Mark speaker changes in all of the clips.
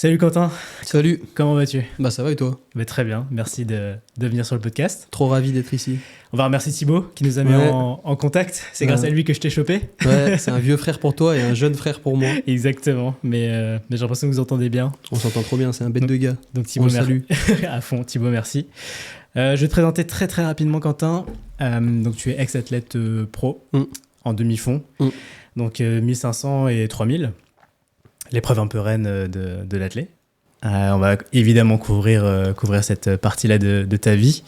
Speaker 1: Salut Quentin,
Speaker 2: Salut.
Speaker 1: comment vas-tu?
Speaker 2: Bah ça va et toi?
Speaker 1: Très bien, merci de venir sur le podcast.
Speaker 2: Trop ravi d'être ici.
Speaker 1: On va remercier Thibaut qui nous a mis
Speaker 2: Ouais.
Speaker 1: en contact. C'est
Speaker 2: Ouais.
Speaker 1: grâce à lui que je t'ai chopé.
Speaker 2: Ouais, c'est un vieux frère pour toi et un jeune frère pour moi.
Speaker 1: Exactement, mais j'ai l'impression que vous entendez bien.
Speaker 2: On s'entend trop bien, c'est un bête de gars.
Speaker 1: Donc
Speaker 2: On
Speaker 1: Thibaut,
Speaker 2: le salue.
Speaker 1: à fond, Thibaut, merci. Je vais te présenter très très rapidement Quentin. Donc tu es ex-athlète pro en demi-fond. Donc 1500 et 3000. L'épreuve un peu reine de l'athlète. On va évidemment couvrir cette partie-là de ta vie.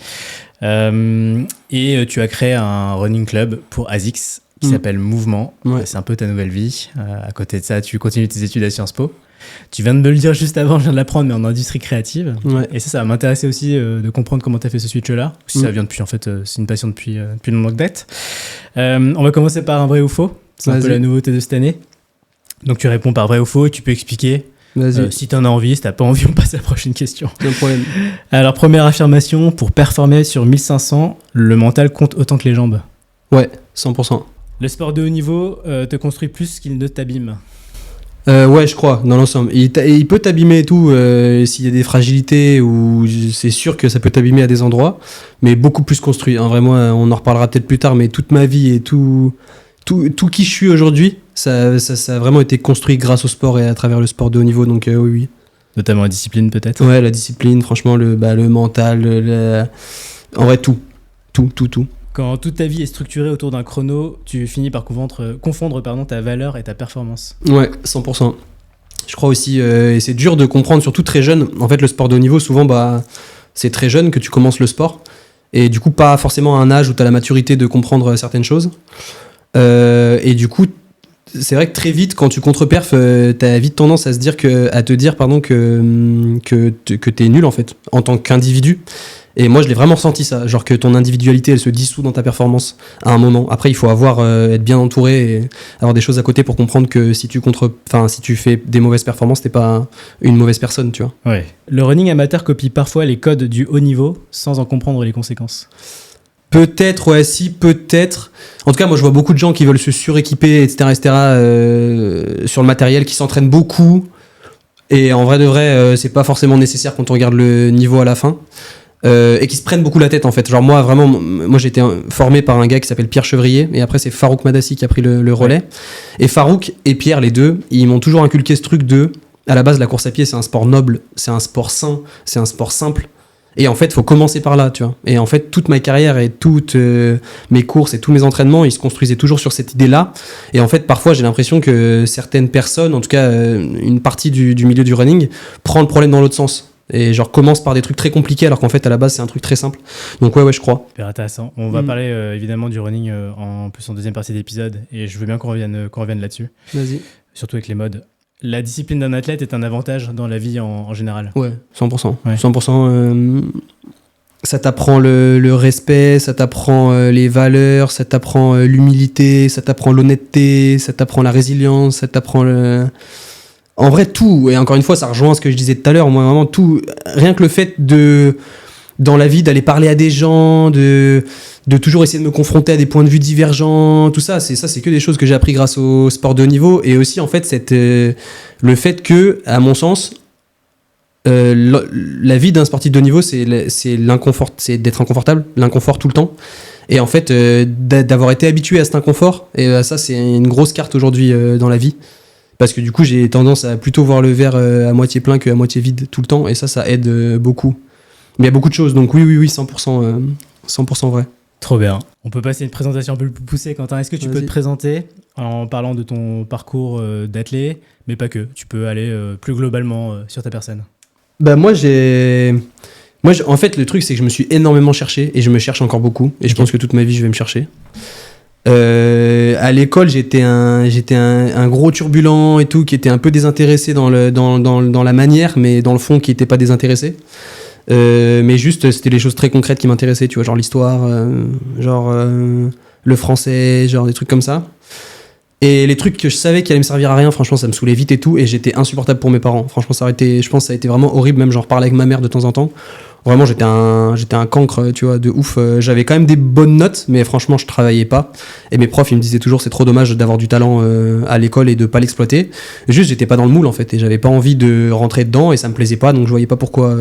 Speaker 1: Et tu as créé un running club pour ASICS qui s'appelle Mouvement.
Speaker 2: Ouais.
Speaker 1: C'est un peu ta nouvelle vie. À côté de ça, tu continues tes études à Sciences Po. Tu viens de me le dire juste avant, je viens de l'apprendre, mais en industrie créative.
Speaker 2: Ouais.
Speaker 1: Et ça va m'intéresser aussi de comprendre comment tu as fait ce switch-là. Si ça vient depuis, en fait, c'est une passion depuis de longue date. On va commencer par un vrai ou faux. C'est un peu la nouveauté de cette année. Donc tu réponds par vrai ou faux et tu peux expliquer.
Speaker 2: Vas-y.
Speaker 1: Si t'en as envie, si t'as pas envie, on passe à la prochaine question.
Speaker 2: Pas de problème.
Speaker 1: Alors, première affirmation, pour performer sur 1500, le mental compte autant que les jambes.
Speaker 2: Ouais, 100%.
Speaker 1: Le sport de haut niveau te construit plus qu'il ne t'abîme.
Speaker 2: Ouais, je crois, dans l'ensemble. Il peut t'abîmer et tout, s'il y a des fragilités, ou c'est sûr que ça peut t'abîmer à des endroits, mais beaucoup plus construit. En vrai, moi, on en reparlera peut-être plus tard, mais toute ma vie et tout qui je suis aujourd'hui, ça a vraiment été construit grâce au sport et à travers le sport de haut niveau, donc oui.
Speaker 1: Notamment la discipline, peut-être.
Speaker 2: Ouais, la discipline, franchement, le mental, en vrai, tout.
Speaker 1: Quand toute ta vie est structurée autour d'un chrono, tu finis par confondre ta valeur et ta performance.
Speaker 2: Ouais, 100%. Je crois aussi, et c'est dur de comprendre, surtout très jeune. En fait, le sport de haut niveau, souvent, c'est très jeune que tu commences le sport. Et du coup, pas forcément à un âge où tu as la maturité de comprendre certaines choses. Et du coup, c'est vrai que très vite, quand tu contre-perf, t'as vite tendance à te dire que t'es nul, en fait, en tant qu'individu. Et moi, je l'ai vraiment ressenti, ça. Genre que ton individualité, elle se dissout dans ta performance à un moment. Après, il faut être bien entouré et avoir des choses à côté pour comprendre que si tu fais des mauvaises performances, t'es pas une mauvaise personne, tu vois.
Speaker 1: Ouais. Le running amateur copie parfois les codes du haut niveau sans en comprendre les conséquences.
Speaker 2: Peut-être. En tout cas, moi, je vois beaucoup de gens qui veulent se suréquiper, etc., sur le matériel, qui s'entraînent beaucoup. Et en vrai de vrai, c'est pas forcément nécessaire quand on regarde le niveau à la fin. Et qui se prennent beaucoup la tête, en fait. Genre, moi, j'ai été formé par un gars qui s'appelle Pierre Chevrier. Et après, c'est Farouk Madassi qui a pris le relais. Ouais. Et Farouk et Pierre, les deux, ils m'ont toujours inculqué ce truc à la base, la course à pied, c'est un sport noble, c'est un sport sain, c'est un sport simple. Et en fait, il faut commencer par là, tu vois. Et en fait, toute ma carrière et toutes mes courses et tous mes entraînements, ils se construisaient toujours sur cette idée-là. Et en fait, parfois, j'ai l'impression que certaines personnes, en tout cas une partie du milieu du running, prend le problème dans l'autre sens. Et genre commence par des trucs très compliqués alors qu'en fait, à la base, c'est un truc très simple. Donc ouais, je crois.
Speaker 1: Super intéressant. On va parler évidemment du running en deuxième partie d'épisode. Et je veux bien qu'on revienne là-dessus.
Speaker 2: Vas-y.
Speaker 1: Surtout avec les modes. La discipline d'un athlète est un avantage dans la vie en général.
Speaker 2: Ouais, 100%.
Speaker 1: Ouais.
Speaker 2: 100%. Ça t'apprend le respect, ça t'apprend les valeurs, ça t'apprend l'humilité, ça t'apprend l'honnêteté, ça t'apprend la résilience, ça t'apprend En vrai, tout. Et encore une fois, ça rejoint ce que je disais tout à l'heure. Moi, vraiment, tout. Rien que le fait dans la vie, d'aller parler à des gens, de toujours essayer de me confronter à des points de vue divergents, tout ça, c'est que des choses que j'ai appris grâce au sport de haut niveau. Et aussi, en fait, le fait que, à mon sens, la vie d'un sportif de haut niveau, c'est l'inconfort, c'est d'être inconfortable, l'inconfort tout le temps. Et en fait, d'avoir été habitué à cet inconfort, et ça, c'est une grosse carte aujourd'hui dans la vie. Parce que du coup, j'ai tendance à plutôt voir le verre à moitié plein qu'à moitié vide tout le temps. Et ça aide beaucoup. Mais il y a beaucoup de choses, donc oui, 100% vrai.
Speaker 1: Trop bien. On peut passer à une présentation un peu plus poussée, Quentin. Est-ce que tu peux te présenter en parlant de ton parcours d'athlète, mais pas que. Tu peux aller plus globalement sur ta personne.
Speaker 2: Moi, en fait, le truc, c'est que je me suis énormément cherché et je me cherche encore beaucoup. Et je pense que toute ma vie, je vais me chercher. À l'école, j'étais un gros turbulent et tout, qui était un peu désintéressé dans la manière, mais dans le fond, qui n'était pas désintéressé. Mais juste, c'était les choses très concrètes qui m'intéressaient, tu vois, genre l'histoire, le français, genre des trucs comme ça. Et les trucs que je savais qui allaient me servir à rien, franchement, ça me saoulait vite et tout, et j'étais insupportable pour mes parents. Franchement, je pense que ça a été vraiment horrible, même genre parler avec ma mère de temps en temps, Vraiment, j'étais un cancre, tu vois, de ouf. J'avais quand même des bonnes notes, mais franchement, je travaillais pas. Et mes profs, ils me disaient toujours, c'est trop dommage d'avoir du talent à l'école et de pas l'exploiter. Juste, j'étais pas dans le moule, en fait, et j'avais pas envie de rentrer dedans, et ça me plaisait pas, donc je voyais pas pourquoi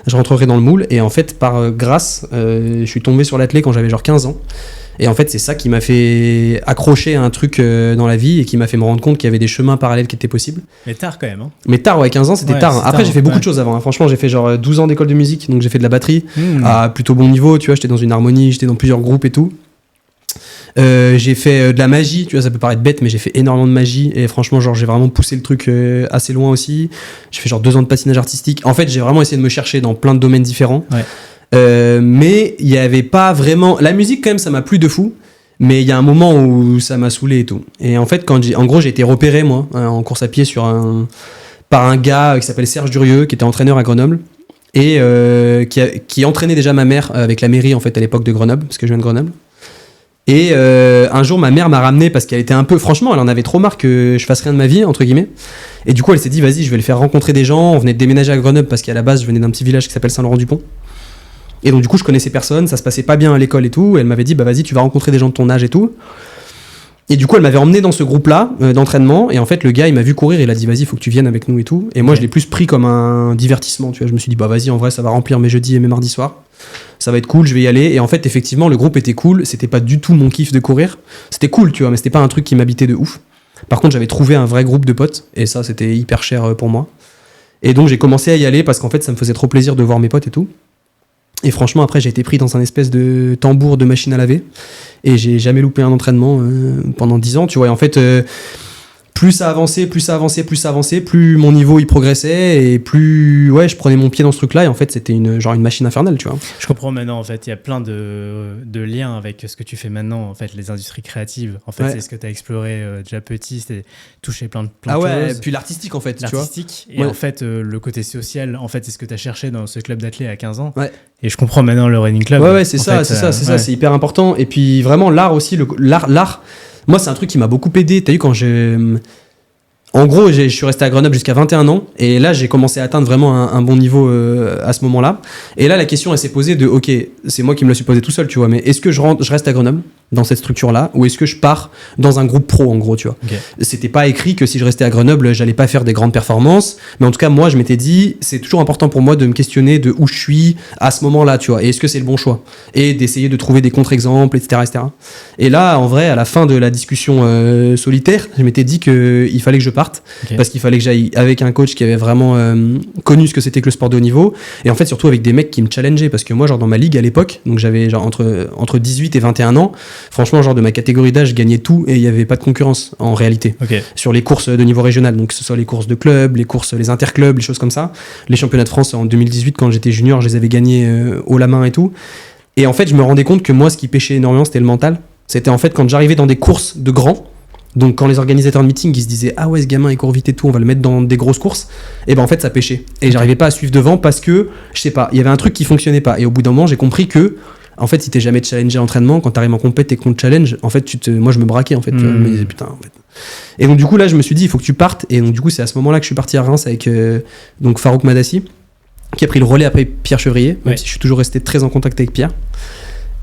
Speaker 2: je rentrerais dans le moule. Et en fait, par grâce, je suis tombé sur l'athlé quand j'avais genre 15 ans. Et en fait, c'est ça qui m'a fait accrocher à un truc dans la vie et qui m'a fait me rendre compte qu'il y avait des chemins parallèles qui étaient possibles.
Speaker 1: Mais tard quand même. Hein.
Speaker 2: Mais tard, ouais, 15 ans, c'était tard. Après, tard, j'ai fait beaucoup de choses avant. Hein. Franchement, j'ai fait genre 12 ans d'école de musique, donc j'ai fait de la batterie à plutôt bon niveau. Tu vois, j'étais dans une harmonie, j'étais dans plusieurs groupes et tout. J'ai fait de la magie, tu vois, ça peut paraître bête, mais j'ai fait énormément de magie et franchement, genre, j'ai vraiment poussé le truc assez loin aussi. J'ai fait genre 2 ans de patinage artistique. En fait, j'ai vraiment essayé de me chercher dans plein de domaines différents. Ouais. Mais il y avait pas vraiment. La musique, quand même, ça m'a plu de fou. Mais il y a un moment où ça m'a saoulé et tout. Et en fait, en gros, j'ai été repéré, moi, en course à pied par un gars qui s'appelle Serge Durieux, qui était entraîneur à Grenoble, et qui entraînait déjà ma mère avec la mairie, en fait, à l'époque de Grenoble, parce que je viens de Grenoble. Et un jour, ma mère m'a ramené parce qu'elle était un peu... Franchement, elle en avait trop marre que je fasse rien de ma vie, entre guillemets. Et du coup, elle s'est dit, vas-y, je vais le faire rencontrer des gens. On venait de déménager à Grenoble parce qu'à la base, je venais d'un petit village qui s'appelle Saint-Laurent-du-Pont. Et donc du coup je connaissais personne, ça se passait pas bien à l'école et tout, et elle m'avait dit bah vas-y tu vas rencontrer des gens de ton âge et tout. Et du coup elle m'avait emmené dans ce groupe là d'entraînement, et en fait le gars il m'a vu courir, il a dit vas-y faut que tu viennes avec nous et tout, et moi je l'ai plus pris comme un divertissement, tu vois, je me suis dit bah vas-y en vrai ça va remplir mes jeudis et mes mardis soirs, ça va être cool, je vais y aller. Et en fait effectivement le groupe était cool, c'était pas du tout mon kiff de courir, c'était cool tu vois, mais c'était pas un truc qui m'habitait de ouf. Par contre j'avais trouvé un vrai groupe de potes, et ça c'était hyper cher pour moi, et donc j'ai commencé à y aller parce qu'en fait ça me faisait trop plaisir de voir mes potes et tout. Et franchement, après, j'ai été pris dans un espèce de tambour de machine à laver. Et j'ai jamais loupé un entraînement pendant 10 ans, tu vois. Et en fait, plus ça avançait, plus mon niveau il progressait, et plus ouais, je prenais mon pied dans ce truc-là. Et en fait, c'était une machine infernale, tu vois.
Speaker 1: Je comprends maintenant, en fait. Il y a plein de liens avec ce que tu fais maintenant, en fait, les industries créatives. En fait, c'est ce que tu as exploré déjà petit, c'était toucher plein de choses. Ah ouais,
Speaker 2: et puis l'artistique, en fait, tu vois.
Speaker 1: L'artistique, et en fait, le côté social, en fait, c'est ce que tu as cherché dans ce club d'athlètes à 15 ans. Ouais. Et je comprends maintenant le running club.
Speaker 2: Ouais, c'est ça, c'est hyper important. Et puis vraiment, l'art aussi, l'art, moi, c'est un truc qui m'a beaucoup aidé. T'as vu, en gros, je suis resté à Grenoble jusqu'à 21 ans, et là, j'ai commencé à atteindre vraiment un bon niveau à ce moment-là. Et là, la question, elle s'est posée de, ok, c'est moi qui me la suis posée tout seul, tu vois, mais est-ce que je reste à Grenoble dans cette structure-là, ou est-ce que je pars dans un groupe pro, en gros, tu vois. Okay. C'était pas écrit que si je restais à Grenoble, j'allais pas faire des grandes performances, mais en tout cas, moi, je m'étais dit, c'est toujours important pour moi de me questionner de où je suis à ce moment-là, tu vois, et est-ce que c'est le bon choix, et d'essayer de trouver des contre-exemples, etc., etc. Et là, en vrai, à la fin de la discussion solitaire, je m'étais dit qu'il fallait que je parte, parce qu'il fallait que j'aille avec un coach qui avait vraiment connu ce que c'était que le sport de haut niveau, et en fait, surtout avec des mecs qui me challengeaient, parce que moi, genre, dans ma ligue à l'époque, donc j'avais genre entre 18 et 21 ans, franchement, genre de ma catégorie d'âge, je gagnais tout et il n'y avait pas de concurrence en réalité sur les courses de niveau régional. Donc que ce soit les courses de club, les interclubs, les choses comme ça. Les championnats de France en 2018, quand j'étais junior, je les avais gagnés haut la main et tout. Et en fait, je me rendais compte que moi, ce qui pêchait énormément, c'était le mental. C'était en fait quand j'arrivais dans des courses de grands, donc quand les organisateurs de meeting ils se disaient ah ouais ce gamin il court vite et tout, on va le mettre dans des grosses courses, et ben en fait ça pêchait. Et j'arrivais pas à suivre devant parce que, je sais pas, il y avait un truc qui fonctionnait pas. Et au bout d'un moment, j'ai compris que en fait, si t'es jamais challengé à l'entraînement, quand t'arrives en compète et qu'on te challenge, en fait, moi je me braquais en fait. Je me disais putain, en fait. Et donc du coup là, je me suis dit il faut que tu partes. Et donc du coup, c'est à ce moment-là que je suis parti à Reims avec donc Farouk Madassi, qui a pris le relais après Pierre Chevrier, même si je suis toujours resté très en contact avec Pierre.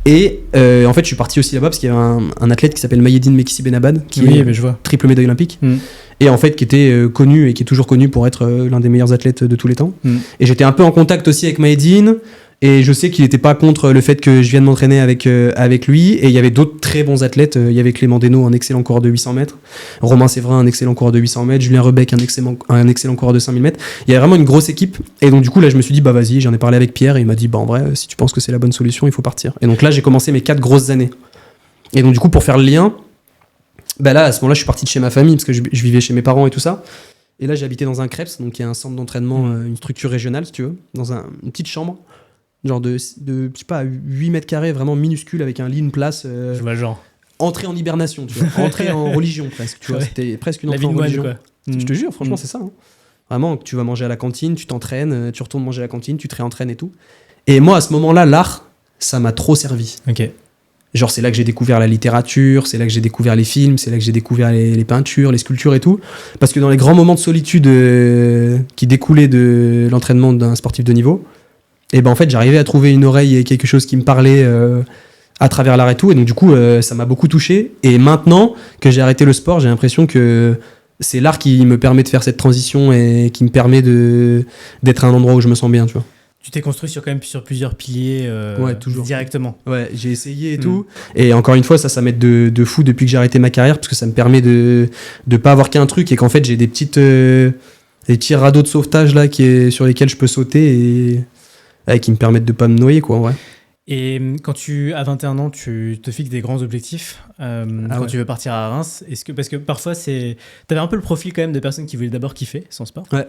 Speaker 2: Et en fait, je suis parti aussi là-bas parce qu'il y avait un athlète qui s'appelle Mayedine Mekissi Benabad, qui est triple médaille olympique. Et en fait qui était connu et qui est toujours connu pour être l'un des meilleurs athlètes de tous les temps. Et j'étais un peu en contact aussi avec Mayedine. Et je sais qu'il n'était pas contre le fait que je vienne m'entraîner avec lui. Et il y avait d'autres très bons athlètes. Il y avait Clément Desnaux, un excellent coureur de 800 mètres. Romain Séverin, un excellent coureur de 800 mètres. Julien Rebec, un excellent coureur de 5000 mètres. Il y avait vraiment une grosse équipe. Et donc du coup, là, je me suis dit, bah vas-y, j'en ai parlé avec Pierre. Et il m'a dit, bah en vrai, si tu penses que c'est la bonne solution, il faut partir. Et donc là, j'ai commencé mes 4 grosses années. Et donc du coup, pour faire le lien, bah là, à ce moment-là, je suis parti de chez ma famille parce que je vivais chez mes parents et tout ça. Et là, j'ai habité dans un CREPS, donc il y a un centre d'entraînement, une structure régionale, si tu veux, dans une petite chambre. Genre de je sais pas, 8 mètres carrés, vraiment minuscule, avec un lit, une place.
Speaker 1: Je vois le genre.
Speaker 2: Entrée en hibernation, tu vois. Entrée en religion, presque. Tu vois, c'était presque une entrée en religion. Quoi. Je te jure, franchement, c'est ça. Hein. Vraiment, tu vas manger à la cantine, tu t'entraînes, tu retournes manger à la cantine, tu te réentraînes et tout. Et moi, à ce moment-là, l'art, ça m'a trop servi.
Speaker 1: Ok.
Speaker 2: Genre, c'est là que j'ai découvert la littérature, c'est là que j'ai découvert les films, c'est là que j'ai découvert les peintures, les sculptures et tout. Parce que dans les grands moments de solitude qui découlaient de l'entraînement d'un sportif de niveau, Et ben en fait, j'arrivais à trouver une oreille et quelque chose qui me parlait à travers l'art et tout. Et donc du coup, ça m'a beaucoup touché. Et maintenant que j'ai arrêté le sport, j'ai l'impression que c'est l'art qui me permet de faire cette transition et qui me permet d'être à un endroit où je me sens bien, tu vois.
Speaker 1: Tu t'es construit sur plusieurs piliers
Speaker 2: toujours.
Speaker 1: Directement.
Speaker 2: Ouais, j'ai essayé et tout. Et encore une fois, ça m'aide de fou depuis que j'ai arrêté ma carrière, parce que ça me permet de pas avoir qu'un truc et qu'en fait, j'ai des petits radeaux de sauvetage là sur lesquels je peux sauter et qui me permettent de pas me noyer, quoi, en vrai.
Speaker 1: Et quand tu as 21 ans, tu te fixes des grands objectifs quand tu veux partir à Reims. Parce que parfois, t'avais un peu le profil quand même de personnes qui voulaient d'abord kiffer son sport.
Speaker 2: Ouais.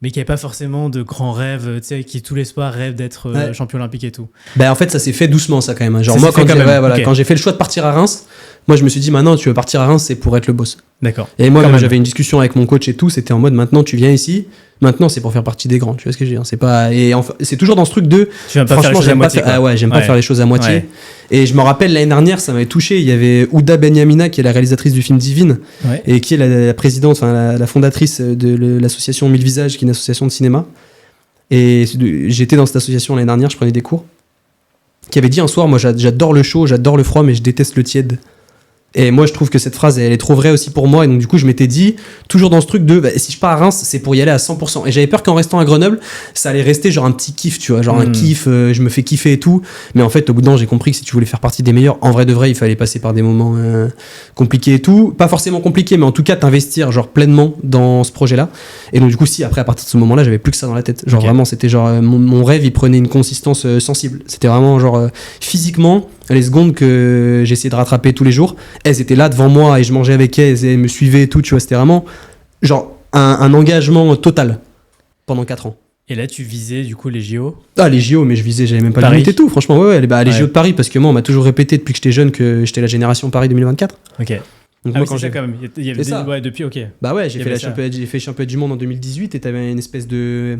Speaker 1: Mais qui n'avaient pas forcément de grands rêves, tu sais, qui tous les soirs rêvent d'être champion olympique et tout.
Speaker 2: Ben en fait, ça s'est fait doucement, ça quand même. Genre moi, quand j'ai fait le choix de partir à Reims, moi je me suis dit maintenant, tu veux partir à Reims, c'est pour être le boss.
Speaker 1: D'accord.
Speaker 2: Et moi, quand j'avais une discussion avec mon coach et tout, c'était en mode maintenant, tu viens ici. Maintenant, c'est pour faire partie des grands. Tu vois ce que je veux dire? C'est pas c'est toujours dans ce truc de.
Speaker 1: Tu vas pas faire les choses à moitié.
Speaker 2: J'aime pas faire les choses à moitié. Ouais. Et je me rappelle l'année dernière, ça m'avait touché. Il y avait Ouda Benyamina, qui est la réalisatrice du film Divine, et qui est la présidente, enfin la fondatrice de l'association Mille Visages, qui est une association de cinéma. Et j'étais dans cette association l'année dernière, je prenais des cours. Qui avait dit un soir, moi j'adore le chaud, j'adore le froid, mais je déteste le tiède. Et moi, je trouve que cette phrase, elle est trop vraie aussi pour moi. Et donc, du coup, je m'étais dit, toujours dans ce truc de, si je pars à Reims, c'est pour y aller à 100%. Et j'avais peur qu'en restant à Grenoble, ça allait rester genre un petit kiff, tu vois. Genre un kiff, je me fais kiffer et tout. Mais en fait, au bout d'un moment, j'ai compris que si tu voulais faire partie des meilleurs, en vrai de vrai, il fallait passer par des moments compliqués et tout. Pas forcément compliqués, mais en tout cas, t'investir genre pleinement dans ce projet-là. Et donc, du coup, après, à partir de ce moment-là, j'avais plus que ça dans la tête. Genre vraiment, c'était genre, mon rêve, il prenait une consistance sensible. C'était vraiment genre, physiquement, les secondes que j'essayais de rattraper tous les jours, elles étaient là devant moi et je mangeais avec elles et elles me suivaient et tout, tu vois, c'était vraiment genre un engagement total pendant 4 ans.
Speaker 1: Et là, tu visais du coup les JO?
Speaker 2: Ah, les JO, mais j'avais même pas le limite et tout, franchement, les JO de Paris, parce que moi, on m'a toujours répété depuis que j'étais jeune que j'étais la génération Paris 2024.
Speaker 1: Ok.
Speaker 2: Donc
Speaker 1: moi, quand j'ai quand même, il y avait
Speaker 2: ça.
Speaker 1: Ouais, depuis, ok.
Speaker 2: Bah ouais, j'ai fait championnat du monde en 2018 et t'avais une espèce de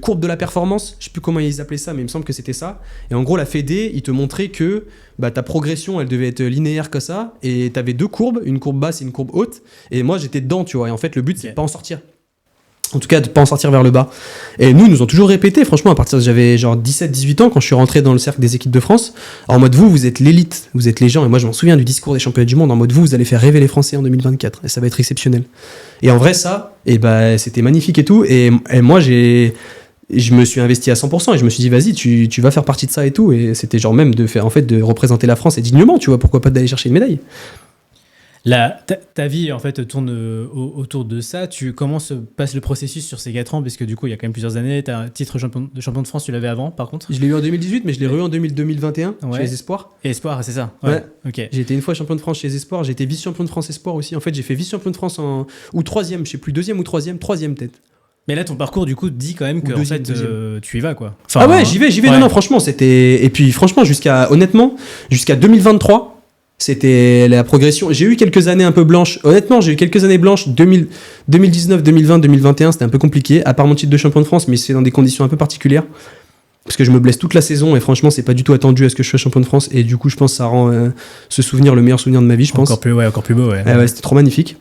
Speaker 2: courbe de la performance, je sais plus comment ils appelaient ça, mais il me semble que c'était ça. Et en gros, la Fédé, il te montrait que ta progression, elle devait être linéaire que ça, et t'avais 2 courbes, une courbe basse et une courbe haute. Et moi, j'étais dedans, tu vois. Et en fait, le but, c'est de pas en sortir. En tout cas, de pas en sortir vers le bas. Et nous ont toujours répété, franchement, à partir de j'avais genre 17-18 ans, quand je suis rentré dans le cercle des équipes de France, en mode vous êtes l'élite, vous êtes les gens. Et moi, je m'en souviens du discours des championnats du monde, en mode vous allez faire rêver les Français en 2024. Et ça va être exceptionnel. Et en vrai, ça, c'était magnifique et tout. Et moi, je me suis investi à 100% et je me suis dit vas-y tu vas faire partie de ça et tout, et c'était genre même de représenter la France et dignement, tu vois, pourquoi pas d'aller chercher une médaille.
Speaker 1: Ta vie en fait tourne autour de ça. Comment se passe le processus sur ces 4 ans, parce que du coup il y a quand même plusieurs années. T'as un titre de champion de France, tu l'avais avant par contre?
Speaker 2: Je l'ai eu en 2018, mais je l'ai eu en 2021 chez les Espoirs.
Speaker 1: Et Espoirs, c'est ça?
Speaker 2: Ouais.
Speaker 1: Ok.
Speaker 2: J'ai été une fois champion de France chez les Espoirs, j'ai été vice-champion de France Espoir aussi. En fait j'ai fait vice-champion de France ou 3ème, je sais plus, 2ème ou 3ème peut-être.
Speaker 1: Mais là, ton parcours, du coup, dit quand même que tu y vas, quoi.
Speaker 2: Enfin, ah ouais, j'y vais. Ouais. Non, franchement, c'était... Et puis, franchement, jusqu'à 2023, c'était la progression. J'ai eu quelques années un peu blanches. Honnêtement, j'ai eu quelques années blanches. 2019, 2020, 2021, c'était un peu compliqué. À part mon titre de champion de France, mais c'est dans des conditions un peu particulières. Parce que je me blesse toute la saison et franchement, c'est pas du tout attendu à ce que je sois champion de France. Et du coup, je pense que ça rend ce souvenir le meilleur souvenir de ma vie, je pense.
Speaker 1: Encore plus beau, ouais.
Speaker 2: Ouais, c'était trop magnifique.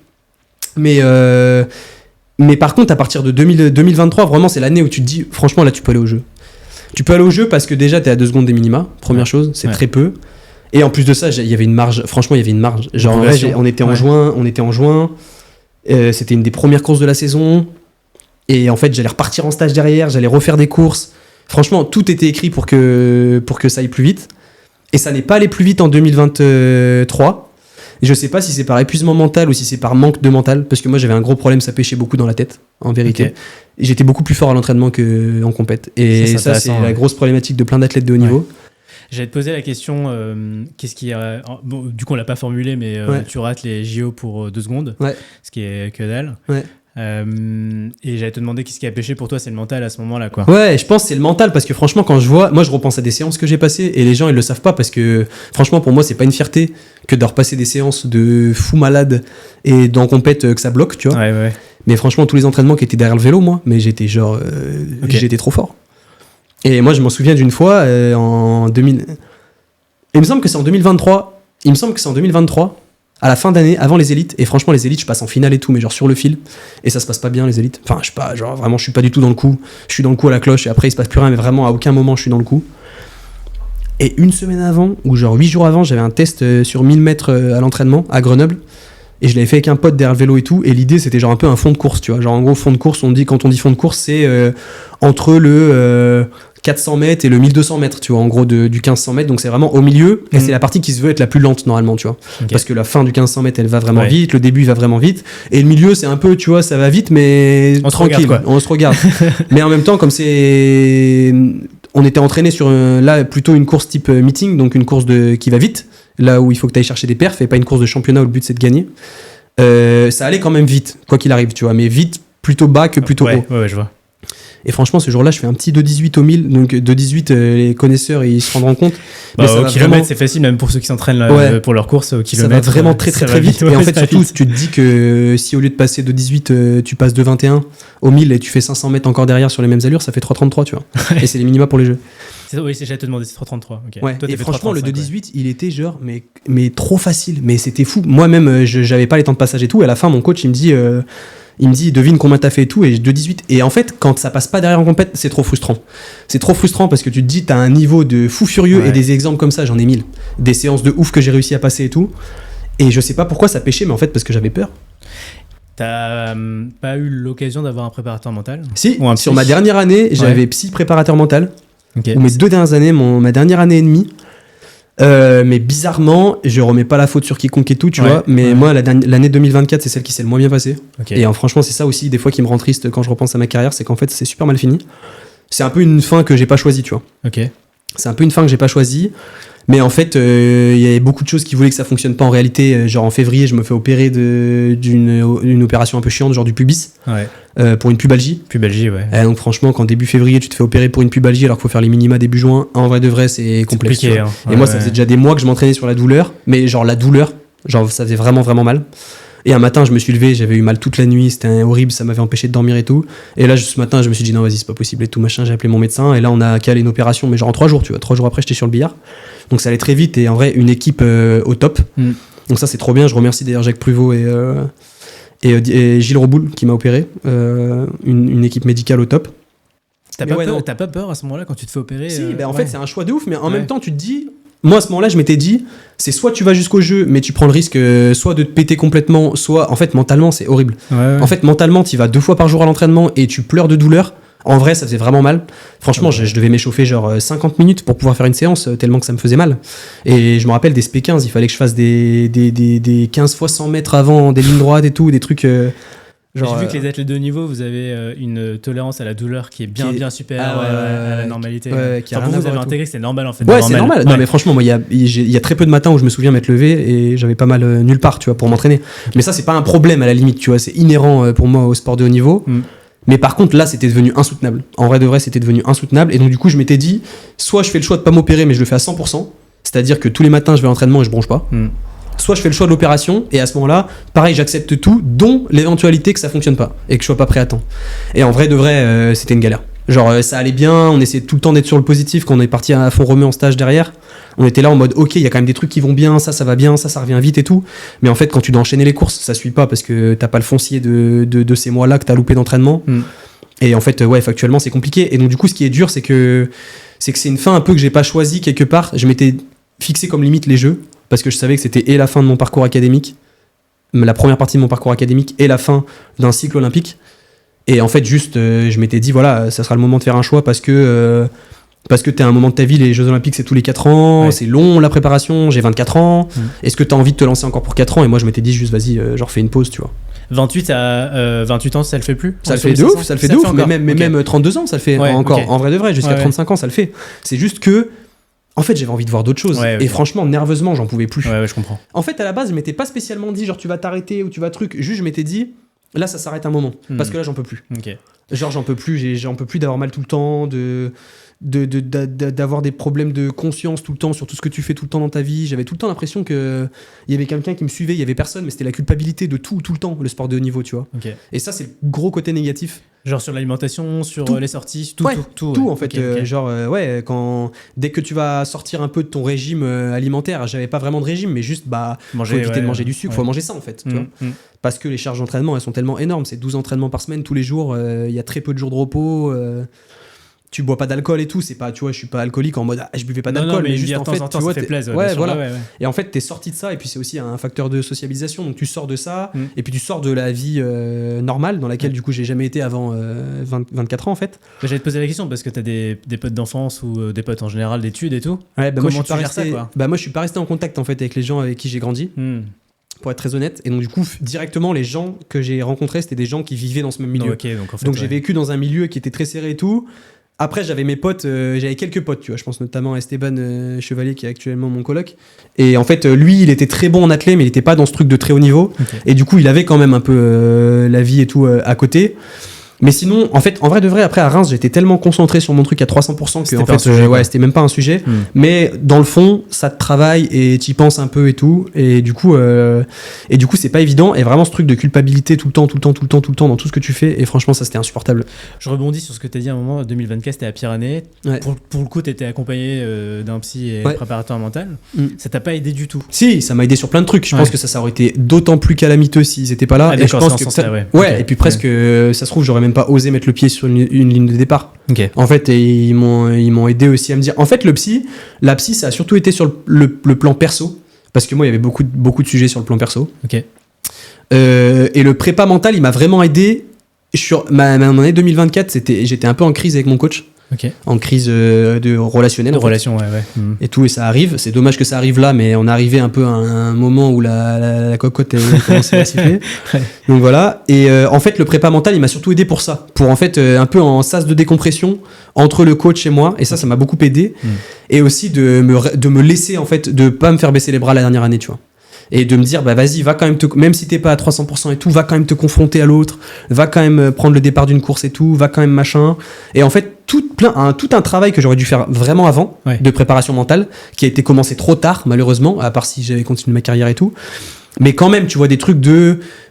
Speaker 2: Mais par contre, à partir de 2023, vraiment, c'est l'année où tu te dis, franchement, là, tu peux aller au jeu. Tu peux aller au jeu parce que déjà, t'es à 2 secondes des minima, première chose, c'est très peu. Et en plus de ça, il y avait une marge, franchement, il y avait une marge. Genre, en vrai, on était en juin, c'était une des premières courses de la saison. Et en fait, j'allais repartir en stage derrière, j'allais refaire des courses. Franchement, tout était écrit pour que ça aille plus vite. Et ça n'est pas allé plus vite en 2023. Je sais pas si c'est par épuisement mental ou si c'est par manque de mental, parce que moi j'avais un gros problème, ça pêchait beaucoup dans la tête, en vérité. Okay. J'étais beaucoup plus fort à l'entraînement qu'en compète. Et ça c'est la grosse problématique de plein d'athlètes de haut niveau.
Speaker 1: J'allais te poser la question, qu'est-ce qui a... Bon, du coup on l'a pas formulé, mais tu rates les JO pour 2 secondes, ce qui est que dalle. Et j'allais te demander qu'est-ce qui a pêché pour toi, c'est le mental à ce moment-là, quoi.
Speaker 2: Ouais, je pense que c'est le mental, parce que franchement, quand moi je repense à des séances que j'ai passées et les gens ils le savent pas, parce que franchement pour moi c'est pas une fierté que de repasser des séances de fou malade et d'en compète que ça bloque, tu vois.
Speaker 1: Ouais.
Speaker 2: Mais franchement, tous les entraînements qui étaient derrière le vélo, moi, mais j'étais genre j'étais trop fort. Et moi je m'en souviens d'une fois en 2000. Il me semble que c'est en 2023. à la fin d'année, avant les élites, et franchement les élites je passe en finale et tout, mais genre sur le fil, et ça se passe pas bien les élites, enfin je sais pas, genre vraiment je suis pas du tout dans le coup, je suis dans le coup à la cloche et après il se passe plus rien, mais vraiment à aucun moment je suis dans le coup. Et une semaine avant, ou genre 8 jours avant, j'avais un test sur 1000 mètres à l'entraînement à Grenoble, et je l'avais fait avec un pote derrière le vélo et tout, et l'idée c'était genre un peu un fond de course, tu vois, genre en gros fond de course, quand on dit fond de course c'est entre le 400 mètres et le 1200 mètres, tu vois, en gros du 1500 mètres, donc c'est vraiment au milieu, et c'est la partie qui se veut être la plus lente normalement, tu vois, parce que la fin du 1500 mètres elle va vraiment vite, le début il va vraiment vite, et le milieu c'est un peu, tu vois, ça va vite mais
Speaker 1: on tranquille,
Speaker 2: on se regarde. Mais en même temps, comme on était entraîné sur là plutôt une course type meeting, donc une course qui va vite, là où il faut que tu ailles chercher des perfs, et pas une course de championnat où le but c'est de gagner. Ça allait quand même vite, quoi qu'il arrive, tu vois, mais vite plutôt bas que plutôt haut.
Speaker 1: Ouais, je vois.
Speaker 2: Et franchement, ce jour-là, je fais un petit 2,18 au 1000. Donc 2,18, les connaisseurs, ils se rendront compte.
Speaker 1: Mais au kilomètre, vraiment... c'est facile, même pour ceux qui s'entraînent pour leur course au kilomètre.
Speaker 2: Ça va vraiment très vite. Et en fait, surtout, tu te dis que si au lieu de passer 2,18, tu passes 2,21 au 1000 et tu fais 500 mètres encore derrière sur les mêmes allures, ça fait 3,33, tu vois. Et c'est les minima pour les jeux.
Speaker 1: Oui, j'allais te demander, c'est 3,33. Okay.
Speaker 2: Ouais. Toi, et franchement, le 2,18, il était genre, mais trop facile. Mais c'était fou. Moi-même, j'avais pas les temps de passage et tout. Et à la fin, mon coach, il me dit, devine combien t'as fait et tout, et 2,18. Et en fait, quand ça passe pas derrière en compète, c'est trop frustrant. C'est trop frustrant parce que tu te dis, t'as un niveau de fou furieux, et des exemples comme ça, j'en ai 1000. Des séances de ouf que j'ai réussi à passer et tout. Et je sais pas pourquoi ça pêchait, mais en fait, parce que j'avais peur.
Speaker 1: T'as pas eu l'occasion d'avoir un préparateur mental ?
Speaker 2: Si, sur ma dernière année, j'avais psy préparateur mental. Ou mes 2 dernières années, ma dernière année et demie. Mais bizarrement, je remets pas la faute sur quiconque et tout, tu vois. Mais moi, l'année 2024, c'est celle qui s'est le moins bien passée. Et franchement, c'est ça aussi, des fois, qui me rend triste quand je repense à ma carrière, c'est qu'en fait, c'est super mal fini. C'est un peu une fin que j'ai pas choisie, tu vois. C'est un peu une fin que j'ai pas choisie. Mais en fait, il y avait beaucoup de choses qui voulaient que ça fonctionne pas en réalité. Genre en février, je me fais opérer d'une opération un peu chiante, genre du pubis, pour une pubalgie. Donc franchement, quand début février, tu te fais opérer pour une pubalgie alors qu'il faut faire les minima début juin, en vrai de vrai, c'est complexe.
Speaker 1: Compliqué, hein.
Speaker 2: Et moi, ça faisait déjà des mois que je m'entraînais sur la douleur, mais genre la douleur, genre ça faisait vraiment vraiment mal. Et un matin, je me suis levé, j'avais eu mal toute la nuit, c'était horrible, ça m'avait empêché de dormir et tout. Et là, ce matin, je me suis dit non, vas-y, c'est pas possible et tout machin. J'ai appelé mon médecin et là, on a calé une opération, mais genre en 3 jours, tu vois. 3 jours après, j'étais sur le billard. Donc ça allait très vite et en vrai, une équipe au top. Donc ça, c'est trop bien. Je remercie d'ailleurs Jacques Pruvot et Gilles Roboul qui m'a opéré. Une équipe médicale au top.
Speaker 1: T'as pas peur à ce moment-là quand tu te fais opérer?
Speaker 2: Si, en fait, c'est un choix de ouf, mais en même temps, tu te dis. Moi, à ce moment-là, je m'étais dit, c'est soit tu vas jusqu'au jeu, mais tu prends le risque soit de te péter complètement, soit, en fait, mentalement, c'est horrible. En fait, mentalement, tu vas 2 fois par jour à l'entraînement et tu pleures de douleur. En vrai, ça faisait vraiment mal. Franchement, je devais m'échauffer genre 50 minutes pour pouvoir faire une séance, tellement que ça me faisait mal. Et je me rappelle des SP15, il fallait que je fasse des 15 fois 100 mètres avant, des lignes droites et tout, des trucs...
Speaker 1: J'ai vu que les athlètes de haut niveau, vous avez une tolérance à la douleur qui est bien supérieure à la normalité. Vous avez intégré que c'est normal en fait.
Speaker 2: Ouais, c'est normal. Non, mais franchement, moi, il y a très peu de matins où je me souviens m'être levé et j'avais pas mal nulle part, tu vois, pour m'entraîner. Mais ça, c'est pas un problème à la limite, tu vois, c'est inhérent pour moi au sport de haut niveau. Mais par contre, là, c'était devenu insoutenable. En vrai de vrai, c'était devenu insoutenable. Et donc, du coup, je m'étais dit, soit je fais le choix de pas m'opérer, mais je le fais à 100%. C'est-à-dire que tous les matins, je vais à l'entraînement et je bronche pas. Soit je fais le choix de l'opération et à ce moment-là, pareil, j'accepte tout, dont l'éventualité que ça fonctionne pas et que je sois pas prêt à temps. Et en vrai de vrai, c'était une galère. Genre ça allait bien, on essayait tout le temps d'être sur le positif, quand on est parti à fond remet en stage derrière. On était là en mode ok, il y a quand même des trucs qui vont bien, ça va bien, ça revient vite et tout. Mais en fait, quand tu dois enchaîner les courses, ça suit pas parce que t'as pas le foncier de ces mois-là que t'as loupé d'entraînement. Et en fait, factuellement, c'est compliqué. Et donc du coup, ce qui est dur, c'est que c'est une fin un peu que j'ai pas choisie quelque part. Je m'étais fixé comme limite les jeux. Parce que je savais que c'était et la fin de mon parcours académique, la première partie de mon parcours académique et la fin d'un cycle olympique. Et en fait, juste, je m'étais dit, voilà, ça sera le moment de faire un choix parce que t'es à un moment de ta vie, les Jeux Olympiques, c'est tous les 4 ans, c'est long la préparation, j'ai 24 ans. Est-ce que t'as envie de te lancer encore pour 4 ans? Et moi, je m'étais dit, juste, vas-y, genre, fais une pause, tu vois.
Speaker 1: 28 ans, ça le fait plus?
Speaker 2: Ça le fait de ouf, mais même 32 ans, ça le fait encore. En vrai de vrai, jusqu'à 35 ans, ça le fait. C'est juste que. En fait, j'avais envie de voir d'autres choses. Et franchement, nerveusement, j'en pouvais plus.
Speaker 1: Ouais, je comprends.
Speaker 2: En fait, à la base, je m'étais pas spécialement dit, genre, tu vas t'arrêter ou tu vas truc. Juste, je m'étais dit, là, ça s'arrête un moment. Parce que là, j'en peux plus. Genre, j'en peux plus d'avoir mal tout le temps, d'avoir des problèmes de conscience tout le temps sur tout ce que tu fais tout le temps dans ta vie. J'avais tout le temps l'impression qu'il y avait quelqu'un qui me suivait, il y avait personne, mais c'était la culpabilité de tout le temps, le sport de haut niveau, tu vois.
Speaker 1: Okay.
Speaker 2: Et ça, c'est le gros côté négatif.
Speaker 1: Genre sur l'alimentation, sur les sorties, tout
Speaker 2: en fait. Genre, dès que tu vas sortir un peu de ton régime alimentaire, j'avais pas vraiment de régime, mais juste, faut éviter de manger du sucre, faut manger ça, en fait, tu vois. Parce que les charges d'entraînement, elles sont tellement énormes, c'est 12 entraînements par semaine, tous les jours, il y a très peu de jours de repos, tu bois pas d'alcool et tout, c'est pas, tu vois, je suis pas alcoolique en mode je buvais pas d'alcool, mais juste en fait, tu vois,
Speaker 1: ça fait plaisir.
Speaker 2: Et en fait, t'es sorti de ça, et puis c'est aussi un facteur de sociabilisation, donc tu sors de ça, et puis tu sors de la vie normale dans laquelle du coup j'ai jamais été avant 24 ans en fait.
Speaker 1: J'allais te poser la question parce que t'as des potes d'enfance ou des potes en général d'études et tout.
Speaker 2: Ouais,
Speaker 1: comment tu gères ça, quoi?
Speaker 2: Moi je suis pas resté en contact en fait avec les gens avec qui j'ai grandi. Pour être très honnête, et donc du coup directement les gens que j'ai rencontrés c'était des gens qui vivaient dans ce même milieu. Donc j'ai vécu dans un milieu qui était très serré et tout. Après j'avais mes potes, j'avais quelques potes, tu vois, je pense notamment à Esteban Chevalier qui est actuellement mon coloc, et en fait lui il était très bon en athlète mais il était pas dans ce truc de très haut niveau, et du coup il avait quand même un peu la vie et tout à côté. Mais sinon, en fait, en vrai de vrai, après à Reims, j'étais tellement concentré sur mon truc à 300% que en fait, c'était même pas un sujet. Mais dans le fond, ça te travaille et t'y penses un peu et tout. Et du coup, c'est pas évident. Et vraiment, ce truc de culpabilité tout le temps dans tout ce que tu fais. Et franchement, ça c'était insupportable.
Speaker 1: Je rebondis sur ce que t'as dit à un moment. 2024, c'était la pire année. Ouais. Pour le coup, t'étais accompagné d'un psy et préparateur mental. Ça t'a pas aidé du tout? Si,
Speaker 2: ça m'a aidé sur plein de trucs. Je pense que ça aurait été d'autant plus calamiteux s'ils étaient pas là.
Speaker 1: Et je pense que
Speaker 2: et puis presque, ça se trouve, j'aurais même pas osé mettre le pied sur une ligne de départ. En fait, ils m'ont aidé aussi à me dire. En fait, la psy, ça a surtout été sur le plan perso, parce que moi, il y avait beaucoup de sujets sur le plan perso. Et le prépa mental, il m'a vraiment aidé. Sur ma année 2024, j'étais un peu en crise avec mon coach. En crise de relationnelle. Et tout, et ça arrive. C'est dommage que ça arrive là, mais on est arrivé un peu à un moment où la cocotte commençait à siffler. Donc voilà. Et en fait, le prépa mental, il m'a surtout aidé pour ça. Pour en fait, un peu en sas de décompression entre le coach et moi. Et ça m'a beaucoup aidé. Et aussi de me laisser, en fait, de pas me faire baisser les bras la dernière année, tu vois. Et de me dire, vas-y, va quand même même si t'es pas à 300% et tout, va quand même te confronter à l'autre, va quand même prendre le départ d'une course et tout, va quand même machin. Et en fait, tout un travail que j'aurais dû faire vraiment avant, de préparation mentale, qui a été commencé trop tard, malheureusement, à part si j'avais continué ma carrière et tout. Mais quand même, tu vois, des trucs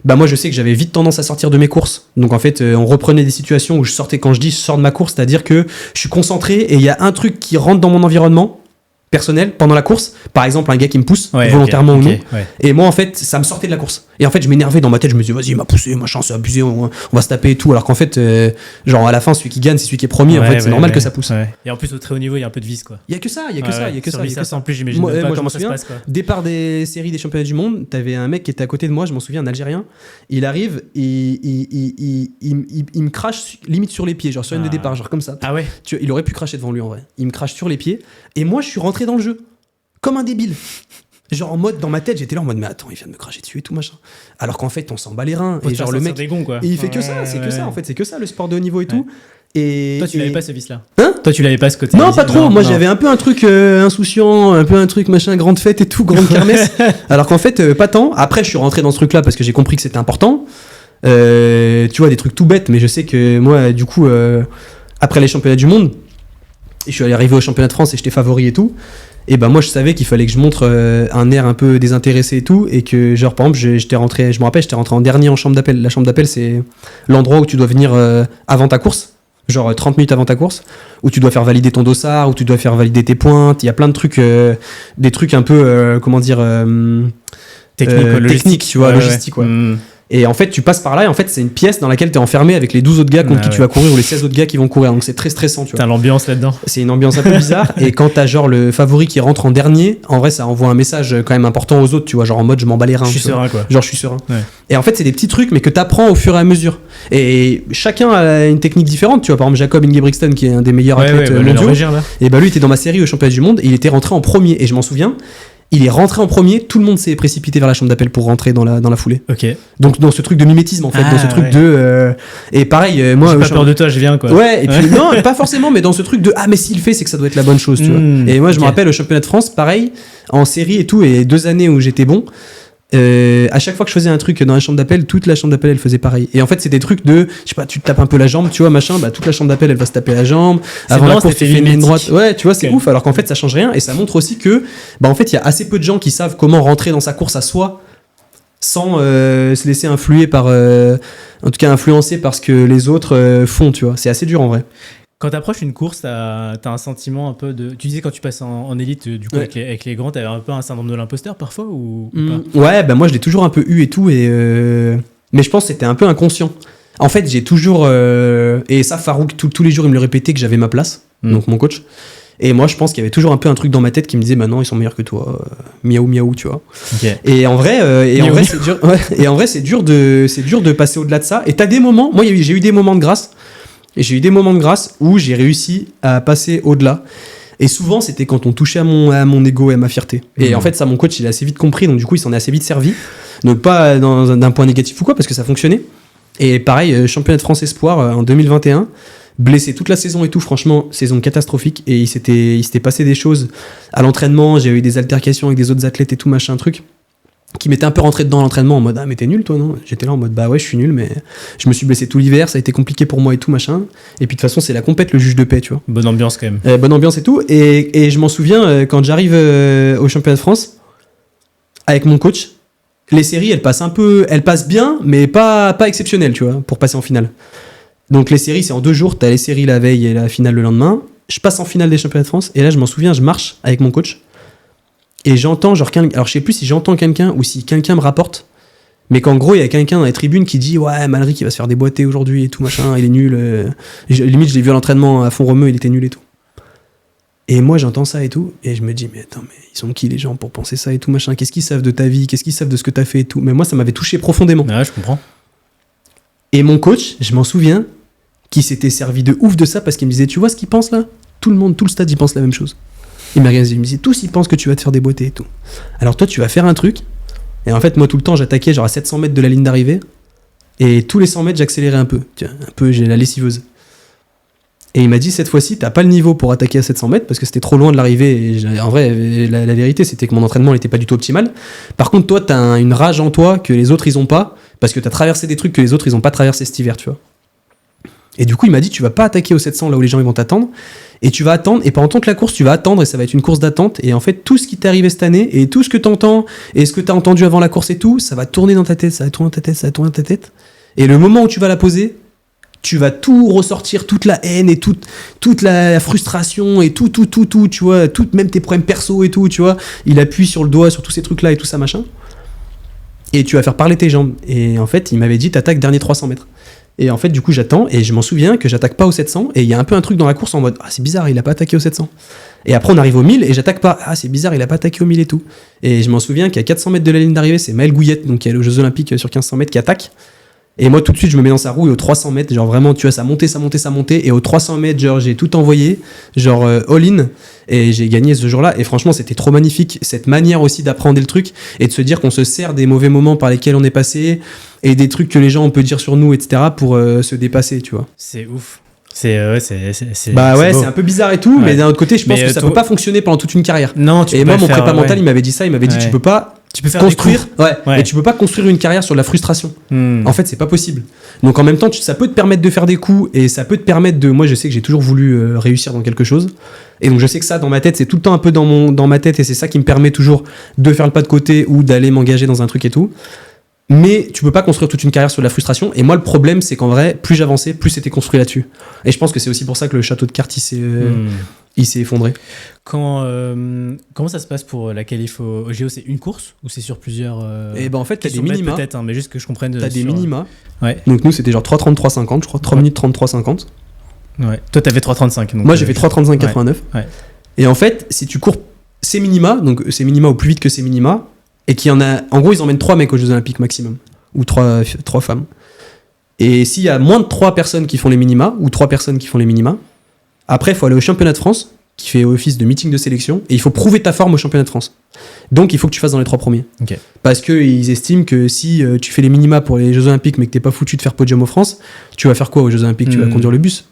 Speaker 2: moi je sais que j'avais vite tendance à sortir de mes courses. Donc en fait, on reprenait des situations où je sors de ma course, c'est-à-dire que je suis concentré et il y a un truc qui rentre dans mon environnement personnel pendant la course, par exemple un gars qui me pousse volontairement ou non, et moi en fait ça me sortait de la course, et en fait je m'énervais dans ma tête, je me disais vas-y il m'a poussé, machin, c'est abusé, on va se taper et tout, alors qu'en fait genre à la fin celui qui gagne c'est celui qui est premier, en fait c'est normal que ça pousse.
Speaker 1: Et en plus au très haut niveau il y a un peu de vis, quoi.
Speaker 2: Il y a que ça.
Speaker 1: En plus j'imagine pas comment ça se passe, quoi.
Speaker 2: Départ des séries des championnats du monde, t'avais un mec qui était à côté de moi, je m'en souviens, un Algérien, il arrive et il me crache limite sur les pieds, genre sur une de départ, genre comme ça. Il aurait pu cracher devant lui en vrai. Il me crache sur les pieds et moi je suis rentré dans le jeu comme un débile, genre en mode, dans ma tête j'étais là en mode mais attends, il vient de me cracher dessus et tout machin, alors qu'en fait on s'en bat les reins, et genre le mec
Speaker 1: gonds, quoi.
Speaker 2: Et il fait que ça, en fait c'est que ça le sport de haut niveau et tout. Et
Speaker 1: toi tu l'avais pas ce vice là?
Speaker 2: Toi
Speaker 1: tu l'avais pas ce côté?
Speaker 2: Non, pas trop. Moi j'avais un peu un truc insouciant, un peu un truc machin, grande fête et tout, grande kermesse. Alors qu'en fait pas tant. Après je suis rentré dans ce truc là parce que j'ai compris que c'était important. Tu vois, des trucs tout bêtes, mais je sais que moi du coup après les championnats du monde, et je suis arrivé au championnat de France et j'étais favori et tout, et ben moi je savais qu'il fallait que je montre un air un peu désintéressé et tout, et que genre par exemple j'étais rentré en dernier en chambre d'appel. La chambre d'appel c'est l'endroit où tu dois venir avant ta course, genre 30 minutes avant ta course, où tu dois faire valider ton dossard, où tu dois faire valider tes pointes, il y a plein de trucs, des trucs un peu technique, tu vois, logistique. Et en fait, tu passes par là, et en fait, c'est une pièce dans laquelle tu es enfermé avec les 12 autres gars contre qui tu vas courir, ou les 16 autres gars qui vont courir. Donc c'est très stressant, tu vois.
Speaker 1: T'as l'ambiance là-dedans.
Speaker 2: C'est une ambiance un peu bizarre. Et quand t'as genre le favori qui rentre en dernier, en vrai, ça envoie un message quand même important aux autres, tu vois. Genre en mode, je m'en bats les reins.
Speaker 1: Je suis serein, quoi.
Speaker 2: Genre, je suis serein. Et en fait, c'est des petits trucs, mais que t'apprends au fur et à mesure. Et chacun a une technique différente, tu vois. Par exemple, Jacob Ingebrigtsen, qui est un des meilleurs athlètes mondiaux. Et bah lui, il était dans ma série au championnat du monde, et il était rentré en premier. Et je m'en souviens. Il est rentré en premier, tout le monde s'est précipité vers la chambre d'appel pour rentrer dans la foulée. Donc dans ce truc de mimétisme en fait, dans ce truc de et pareil moi
Speaker 1: j'ai pas peur de toi, je viens, quoi.
Speaker 2: Et puis non, pas forcément, mais dans ce truc de mais s'il fait c'est que ça doit être la bonne chose, tu vois. Et moi je me rappelle au championnat de France, pareil, en série et tout, et 2 années où j'étais bon. à chaque fois que je faisais un truc dans la chambre d'appel, toute la chambre d'appel elle faisait pareil. Et en fait, c'est des trucs de, je sais pas, tu te tapes un peu la jambe, tu vois, machin, bah toute la chambre d'appel elle va se taper la jambe. Avant la course, tu fais une ligne droite. Ouais, tu vois, c'est ouf. Alors qu'en fait, ça change rien et ça montre aussi que, bah en fait, il y a assez peu de gens qui savent comment rentrer dans sa course à soi sans se laisser influer par, en tout cas influencer par ce que les autres font, tu vois. C'est assez dur en vrai.
Speaker 1: Quand tu approches une course, t'as un sentiment un peu de... Tu disais quand tu passes en élite, du coup, avec les grands, t'avais un peu un syndrome de l'imposteur parfois ou pas?
Speaker 2: Ouais, bah moi je l'ai toujours un peu eu et tout, mais je pense que c'était un peu inconscient. En fait, j'ai toujours... Et ça, Farouk, tous les jours, il me le répétait que j'avais ma place, donc mon coach. Et moi, je pense qu'il y avait toujours un peu un truc dans ma tête qui me disait, bah non, ils sont meilleurs que toi, miaou miaou, tu vois.
Speaker 1: Okay.
Speaker 2: Et en vrai, c'est dur. Ouais, et en vrai, c'est dur de passer au-delà de ça. Et t'as des moments, moi, j'ai eu des moments de grâce. Et j'ai eu des moments de grâce où j'ai réussi à passer au-delà. Et souvent, c'était quand on touchait à mon ego et à ma fierté. Et en fait, ça, mon coach, il a assez vite compris. Donc, du coup, il s'en est assez vite servi. Donc, pas d'un point négatif ou quoi, parce que ça fonctionnait. Et pareil, championnat de France Espoir en 2021. Blessé toute la saison et tout. Franchement, saison catastrophique. Et il s'était passé des choses à l'entraînement. J'ai eu des altercations avec des autres athlètes et tout, machin, truc. Qui m'était un peu rentré dedans à l'entraînement en mode ah mais t'es nul toi non. J'étais là en mode bah ouais je suis nul mais je me suis blessé tout l'hiver, ça a été compliqué pour moi et tout machin, et puis de toute façon c'est la compète, le juge de paix, tu vois.
Speaker 1: Bonne ambiance quand même.
Speaker 2: Bonne ambiance et tout, et je m'en souviens quand j'arrive au championnat de France avec mon coach, les séries elles passent bien mais pas exceptionnelles, tu vois, pour passer en finale. Donc les séries c'est en 2 jours, t'as les séries la veille et la finale le lendemain. Je passe en finale des championnats de France et là je m'en souviens, je marche avec mon coach. Et j'entends, alors je sais plus si j'entends quelqu'un ou si quelqu'un me rapporte, mais qu'en gros, il y a quelqu'un dans les tribunes qui dit ouais, Malric, il va se faire déboîter aujourd'hui et tout, machin, il est nul. Limite, je l'ai vu à l'entraînement à Font-Romeu, il était nul et tout. Et moi, j'entends ça et tout, et je me dis, mais attends, mais ils sont qui les gens pour penser ça et tout, machin? Qu'est-ce qu'ils savent de ta vie? Qu'est-ce qu'ils savent de ce que t'as fait et tout? Mais moi, ça m'avait touché profondément.
Speaker 1: Ouais, je comprends.
Speaker 2: Et mon coach, je m'en souviens, qui s'était servi de ouf de ça parce qu'il me disait, tu vois ce qu'ils pensent là? Tout le monde, tout le stade, ils pensent la même chose. Il m'a regardé, il me disait, tous ils pensent que tu vas te faire déboîter et tout. Alors toi, tu vas faire un truc. Et en fait, moi, tout le temps, j'attaquais genre à 700 mètres de la ligne d'arrivée. Et tous les 100 mètres, j'accélérais un peu. Tiens, un peu, j'ai la lessiveuse. Et il m'a dit, cette fois-ci, t'as pas le niveau pour attaquer à 700 mètres parce que c'était trop loin de l'arrivée. Et en vrai, la vérité, c'était que mon entraînement n'était pas du tout optimal. Par contre, toi, t'as une rage en toi que les autres, ils ont pas parce que t'as traversé des trucs que les autres, ils ont pas traversé cet hiver, tu vois. Et du coup, il m'a dit, tu vas pas attaquer aux 700 là où les gens ils vont t'attendre. Et tu vas attendre, et pendant toute la course, tu vas attendre, et ça va être une course d'attente. Et en fait, tout ce qui t'est arrivé cette année, et tout ce que t'entends, et ce que t'as entendu avant la course et tout, ça va tourner dans ta tête, ça va tourner dans ta tête, ça va tourner dans ta tête. Et le moment où tu vas la poser, tu vas tout ressortir, toute la haine et toute la frustration et tout, tu vois, même tes problèmes perso et tout, tu vois. Il appuie sur le doigt, sur tous ces trucs-là et tout ça, machin. Et tu vas faire parler tes jambes. Et en fait, il m'avait dit, t'attaques dernier 300 mètres. Et en fait, du coup, j'attends, et je m'en souviens que j'attaque pas au 700, et il y a un peu un truc dans la course en mode, ah, c'est bizarre, il a pas attaqué au 700. Et après, on arrive au 1000, et j'attaque pas, ah, c'est bizarre, il a pas attaqué au 1000 et tout. Et je m'en souviens qu'à 400 mètres de la ligne d'arrivée, c'est Maël Gouillette, donc qui est aux Jeux Olympiques sur 1500 mètres, qui attaque. Et moi, tout de suite, je me mets dans sa roue, et aux 300 mètres, genre vraiment, tu vois, ça montait, et aux 300 mètres, genre, j'ai tout envoyé, genre all-in, et j'ai gagné ce jour-là. Et franchement, c'était trop magnifique, cette manière aussi d'apprendre le truc, et de se dire qu'on se sert des mauvais moments par lesquels on est passé, et des trucs que les gens on peut dire sur nous, etc., pour se dépasser, tu vois.
Speaker 1: C'est ouf. C'est
Speaker 2: bah ouais,
Speaker 1: c'est
Speaker 2: c'est un peu bizarre et tout,
Speaker 1: ouais.
Speaker 2: Mais d'un autre côté, je pense que ça peut pas fonctionner pendant toute une carrière.
Speaker 1: Non,
Speaker 2: et moi, mon prépa mental, il m'avait dit ça, il m'avait dit, tu peux pas
Speaker 1: faire
Speaker 2: construire, et tu peux pas construire une carrière sur de la frustration. En fait, c'est pas possible. Donc en même temps, ça peut te permettre de faire des coups, et ça peut te permettre de... Moi, je sais que j'ai toujours voulu réussir dans quelque chose, et donc je sais que ça, dans ma tête, c'est tout le temps un peu dans ma tête, et c'est ça qui me permet toujours de faire le pas de côté ou d'aller m'engager dans un truc et tout. Mais tu peux pas construire toute une carrière sur de la frustration. Et moi, le problème, c'est qu'en vrai, plus j'avançais, plus c'était construit là-dessus. Et je pense que c'est aussi pour ça que le château de cartes, il s'est effondré.
Speaker 1: Comment ça se passe pour la qualif au JO? C'est une course ou c'est sur plusieurs
Speaker 2: Et ben en fait, t'as des minima.
Speaker 1: Peut-être, hein, mais juste que je comprenne.
Speaker 2: T'as des minima.
Speaker 1: Ouais.
Speaker 2: Donc nous, c'était genre 3:33:50, je crois, 3 minutes 33:50.
Speaker 1: Ouais. Toi, t'avais 3:35.
Speaker 2: Moi, j'ai fait 3:35:89.
Speaker 1: Ouais.
Speaker 2: Et en fait, si tu cours ces minima, donc ces minima au plus vite que ces minima, et qu'il y en a, en gros, ils emmènent 3 mecs aux Jeux Olympiques maximum, ou 3 femmes. Et s'il y a moins de 3 personnes qui font les minima, ou 3 personnes qui font les minima, après, il faut aller au championnat de France, qui fait office de meeting de sélection, et il faut prouver ta forme au championnat de France. Donc, il faut que tu fasses dans les 3 premiers.
Speaker 1: Okay.
Speaker 2: Parce qu'ils estiment que si tu fais les minima pour les Jeux Olympiques, mais que t'es pas foutu de faire podium en France, tu vas faire quoi aux Jeux Olympiques? Tu vas conduire le bus.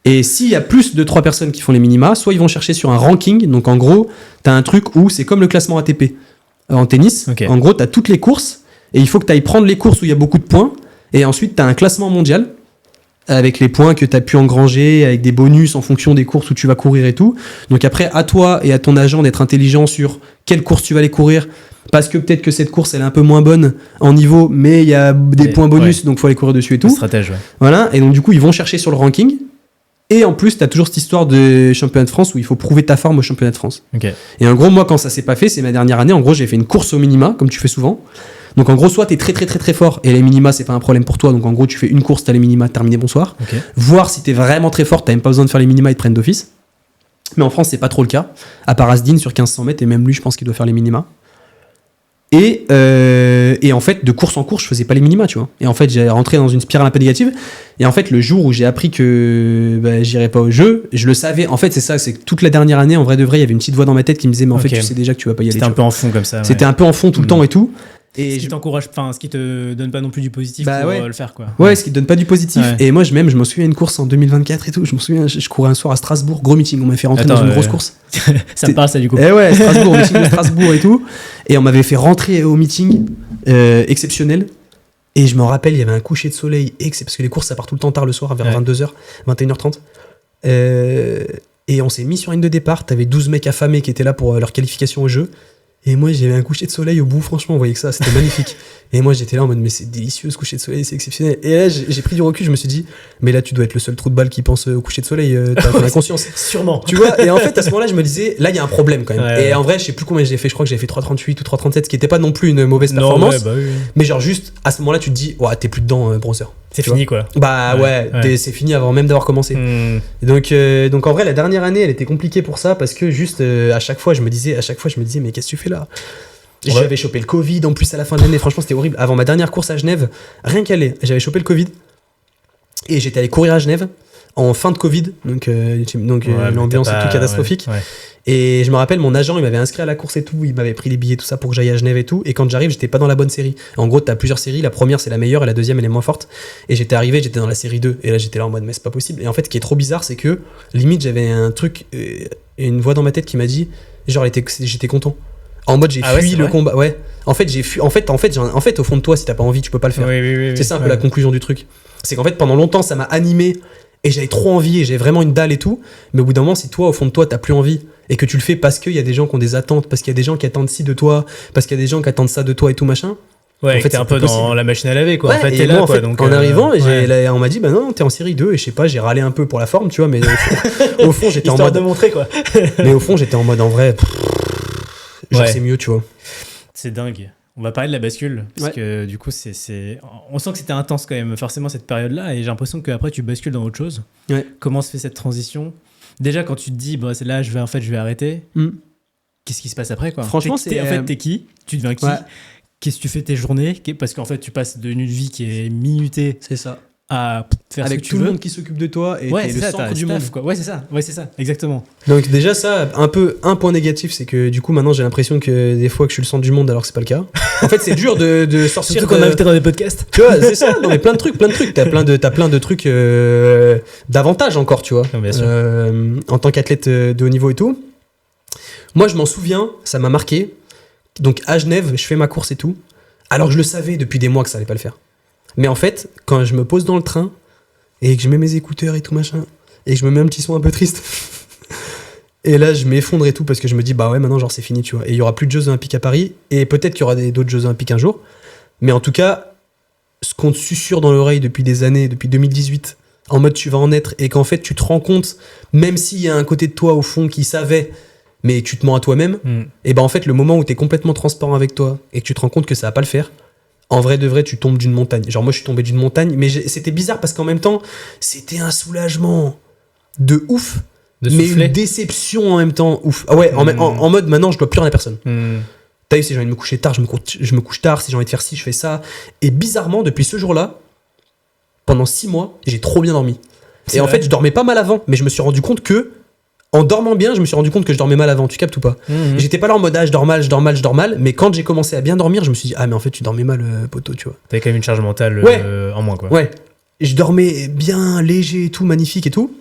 Speaker 2: Et s'il y a plus de 3 personnes qui font les minima, soit ils vont chercher sur un ranking, donc en gros, t'as un truc où c'est comme le classement ATP. en tennis.
Speaker 1: Ok.
Speaker 2: En gros, tu as toutes les courses et il faut que tu ailles prendre les courses où il y a beaucoup de points. Et ensuite, tu as un classement mondial avec les points que tu as pu engranger, avec des bonus en fonction des courses où tu vas courir et tout. Donc après, à toi et à ton agent d'être intelligent sur quelle course tu vas aller courir. Parce que peut-être que cette course, elle est un peu moins bonne en niveau, mais il y a des points bonus, donc il faut aller courir dessus et tout.
Speaker 1: Stratège, ouais.
Speaker 2: Voilà, et donc du coup, ils vont chercher sur le ranking. Et en plus, tu as toujours cette histoire de championnat de France où il faut prouver ta forme au championnat de France.
Speaker 1: Ok.
Speaker 2: Et en gros, moi, quand ça s'est pas fait, c'est ma dernière année. En gros, j'ai fait une course au minima, comme tu fais souvent. Donc en gros, soit t'es très très très très fort et les minima, c'est pas un problème pour toi. Donc en gros, tu fais une course, t'as les minima, terminé, bonsoir.
Speaker 1: Ok.
Speaker 2: Voir si t'es vraiment très fort, t'as même pas besoin de faire les minima, ils te prennent d'office. Mais en France, c'est pas trop le cas. À part Asdin sur 1500 mètres, et même lui, je pense qu'il doit faire les minima. Et en fait, de course en course, je faisais pas les minima, tu vois. Et en fait, j'ai rentré dans une spirale un peu négative. Et en fait, le jour où j'ai appris que j'irais pas au jeu, je le savais. En fait, c'est ça, c'est que toute la dernière année, en vrai de vrai, il y avait une petite voix dans ma tête qui me disait, mais en fait, tu sais déjà que tu vas pas y aller.
Speaker 1: C'était un peu en fond comme ça.
Speaker 2: C'était un peu en fond tout le temps et tout. Et
Speaker 1: ce qui t'encourage, enfin, ce qui te donne pas non plus du positif pour le faire, quoi.
Speaker 2: Ouais, ce qui te donne pas du positif. Ouais. Et moi, je me souviens une course en 2024 et tout. Je me souviens, je courais un soir à Strasbourg, gros meeting. On m'a fait rentrer dans une grosse course.
Speaker 1: Ça me parle, ça, du coup.
Speaker 2: Et ouais, Strasbourg, meeting de Strasbourg et tout. Et on m'avait fait rentrer au meeting exceptionnel. Et je me rappelle, il y avait un coucher de soleil, parce que les courses, ça part tout le temps tard le soir, vers 22h, 21h30. Et on s'est mis sur une de départ. T'avais 12 mecs affamés qui étaient là pour leur qualification au jeu. Et moi, j'avais un coucher de soleil au bout, franchement, vous voyez que ça, c'était magnifique. Et moi, j'étais là en mode, mais c'est délicieux ce coucher de soleil, c'est exceptionnel. Et là, j'ai pris du recul, je me suis dit, mais là, tu dois être le seul trou de balle qui pense au coucher de soleil, t'as la conscience.
Speaker 1: Sûrement.
Speaker 2: Tu vois, et en fait, à ce moment-là, je me disais, là, il y a un problème quand même. Et en vrai, je sais plus combien j'ai fait, je crois que j'ai fait 3,38 ou 3,37, ce qui était pas non plus une mauvaise performance.
Speaker 1: Oui.
Speaker 2: Mais genre, juste, à ce moment-là, tu te dis, ouais, t'es plus dedans, browser.
Speaker 1: C'est fini, quoi.
Speaker 2: Bah ouais. C'est fini avant même d'avoir commencé. Et donc en vrai, la dernière année, elle était compliquée pour ça, parce que juste, à chaque fois, je me disais, mais qu'est-ce que tu fais là? J'avais chopé le Covid en plus à la fin de l'année, franchement c'était horrible. Avant ma dernière course à Genève, rien qu'aller, j'avais chopé le Covid et j'étais allé courir à Genève en fin de Covid, donc l'ambiance et tout catastrophique. Ouais. Et je me rappelle, mon agent il m'avait inscrit à la course et tout, il m'avait pris les billets, tout ça pour que j'aille à Genève et tout. Et quand j'arrive, j'étais pas dans la bonne série. En gros, t'as plusieurs séries, la première c'est la meilleure et la deuxième elle est moins forte. Et j'étais arrivé, j'étais dans la série 2 et là j'étais là en mode mais c'est pas possible. Et en fait, ce qui est trop bizarre, c'est que limite j'avais un truc, une voix dans ma tête qui m'a dit, genre j'étais content. En mode j'ai fui le combat. Ouais. En fait, j'ai fui. En fait, au fond de toi, si t'as pas envie, tu peux pas le faire.
Speaker 1: Oui,
Speaker 2: c'est ça un peu la conclusion du truc. C'est qu'en fait, pendant longtemps, ça m'a animé et j'avais trop envie et j'ai vraiment une dalle et tout. Mais au bout d'un moment, si toi, au fond de toi, t'as plus envie et que tu le fais parce qu'il y a des gens qui ont des attentes, parce qu'il y a des gens qui attendent ci de toi, parce qu'il y a des gens qui attendent ça de toi et tout machin.
Speaker 1: Ouais, en fait, t'es un peu dans la machine à laver, quoi.
Speaker 2: Ouais,
Speaker 1: en fait,
Speaker 2: t'es là, quoi. Donc, en arrivant, on m'a dit, bah non, t'es en série 2, et je sais pas, j'ai râlé un peu pour la forme, tu vois, mais au fond, j'étais en mode.
Speaker 1: de montrer, quoi.
Speaker 2: Mais au fond, j'étais en mode, en vrai, genre, c'est mieux, tu vois.
Speaker 1: C'est dingue. On va parler de la bascule, parce que du coup, on sent que c'était intense quand même, forcément, cette période-là, et j'ai l'impression qu'après, tu bascules dans autre chose.
Speaker 2: Ouais.
Speaker 1: Comment se fait cette transition? Déjà, quand tu te dis, bah, c'est là, je vais arrêter, qu'est-ce qui se passe après, quoi?
Speaker 2: Franchement,
Speaker 1: t'es qui? Tu deviens qui? Qu'est-ce que tu fais tes journées? Parce qu'en fait, tu passes d'une vie qui est minutée.
Speaker 2: C'est ça.
Speaker 1: À faire
Speaker 2: avec
Speaker 1: ce que
Speaker 2: tout
Speaker 1: tu
Speaker 2: le
Speaker 1: veux.
Speaker 2: monde qui s'occupe de toi et
Speaker 1: t'es
Speaker 2: le centre du monde.
Speaker 1: Quoi. Ouais, c'est ça, exactement.
Speaker 2: Donc déjà ça, un point négatif, c'est que du coup maintenant j'ai l'impression que des fois que je suis le centre du monde alors que c'est pas le cas. En fait, c'est dur de sortir.
Speaker 1: Surtout qu'on a invité dans des podcasts.
Speaker 2: Tu vois, c'est ça. Non mais plein de trucs. T'as plein de trucs d'avantages encore, tu vois.
Speaker 1: Non, bien sûr.
Speaker 2: En tant qu'athlète de haut niveau et tout. Moi, je m'en souviens, ça m'a marqué. Donc à Genève, je fais ma course et tout, alors que je le savais depuis des mois que ça allait pas le faire. Mais en fait, quand je me pose dans le train et que je mets mes écouteurs et tout machin, et que je me mets un petit son un peu triste, et là je m'effondre et tout parce que je me dis bah ouais maintenant genre c'est fini, tu vois. Et il y aura plus de Jeux Olympiques à Paris et peut-être qu'il y aura d'autres Jeux Olympiques un jour. Mais en tout cas, ce qu'on te susurre dans l'oreille depuis des années, depuis 2018, en mode tu vas en être et qu'en fait tu te rends compte, même s'il y a un côté de toi au fond qui savait, mais tu te mens à toi-même, et ben en fait le moment où t'es complètement transparent avec toi et que tu te rends compte que ça va pas le faire. En vrai de vrai, tu tombes d'une montagne. Genre moi, je suis tombé d'une montagne, mais c'était bizarre parce qu'en même temps, c'était un soulagement de ouf, mais une déception en même temps ouf. Ah ouais, en mode maintenant, je dois plus rien à personne. T'as vu, si j'ai envie de me coucher tard, je me couche tard. Si j'ai envie de faire ci, je fais ça. Et bizarrement, depuis ce jour-là, pendant 6 mois, j'ai trop bien dormi. Et en fait, je dormais pas mal avant, mais je me suis rendu compte que en dormant bien, je me suis rendu compte que je dormais mal avant, tu captes ou pas? J'étais pas là en mode je dors mal, mais quand j'ai commencé à bien dormir, je me suis dit mais en fait tu dormais mal, poteau, tu vois.
Speaker 1: T'avais quand même une charge mentale en moins, quoi.
Speaker 2: Ouais, je dormais bien, léger et tout, magnifique et tout.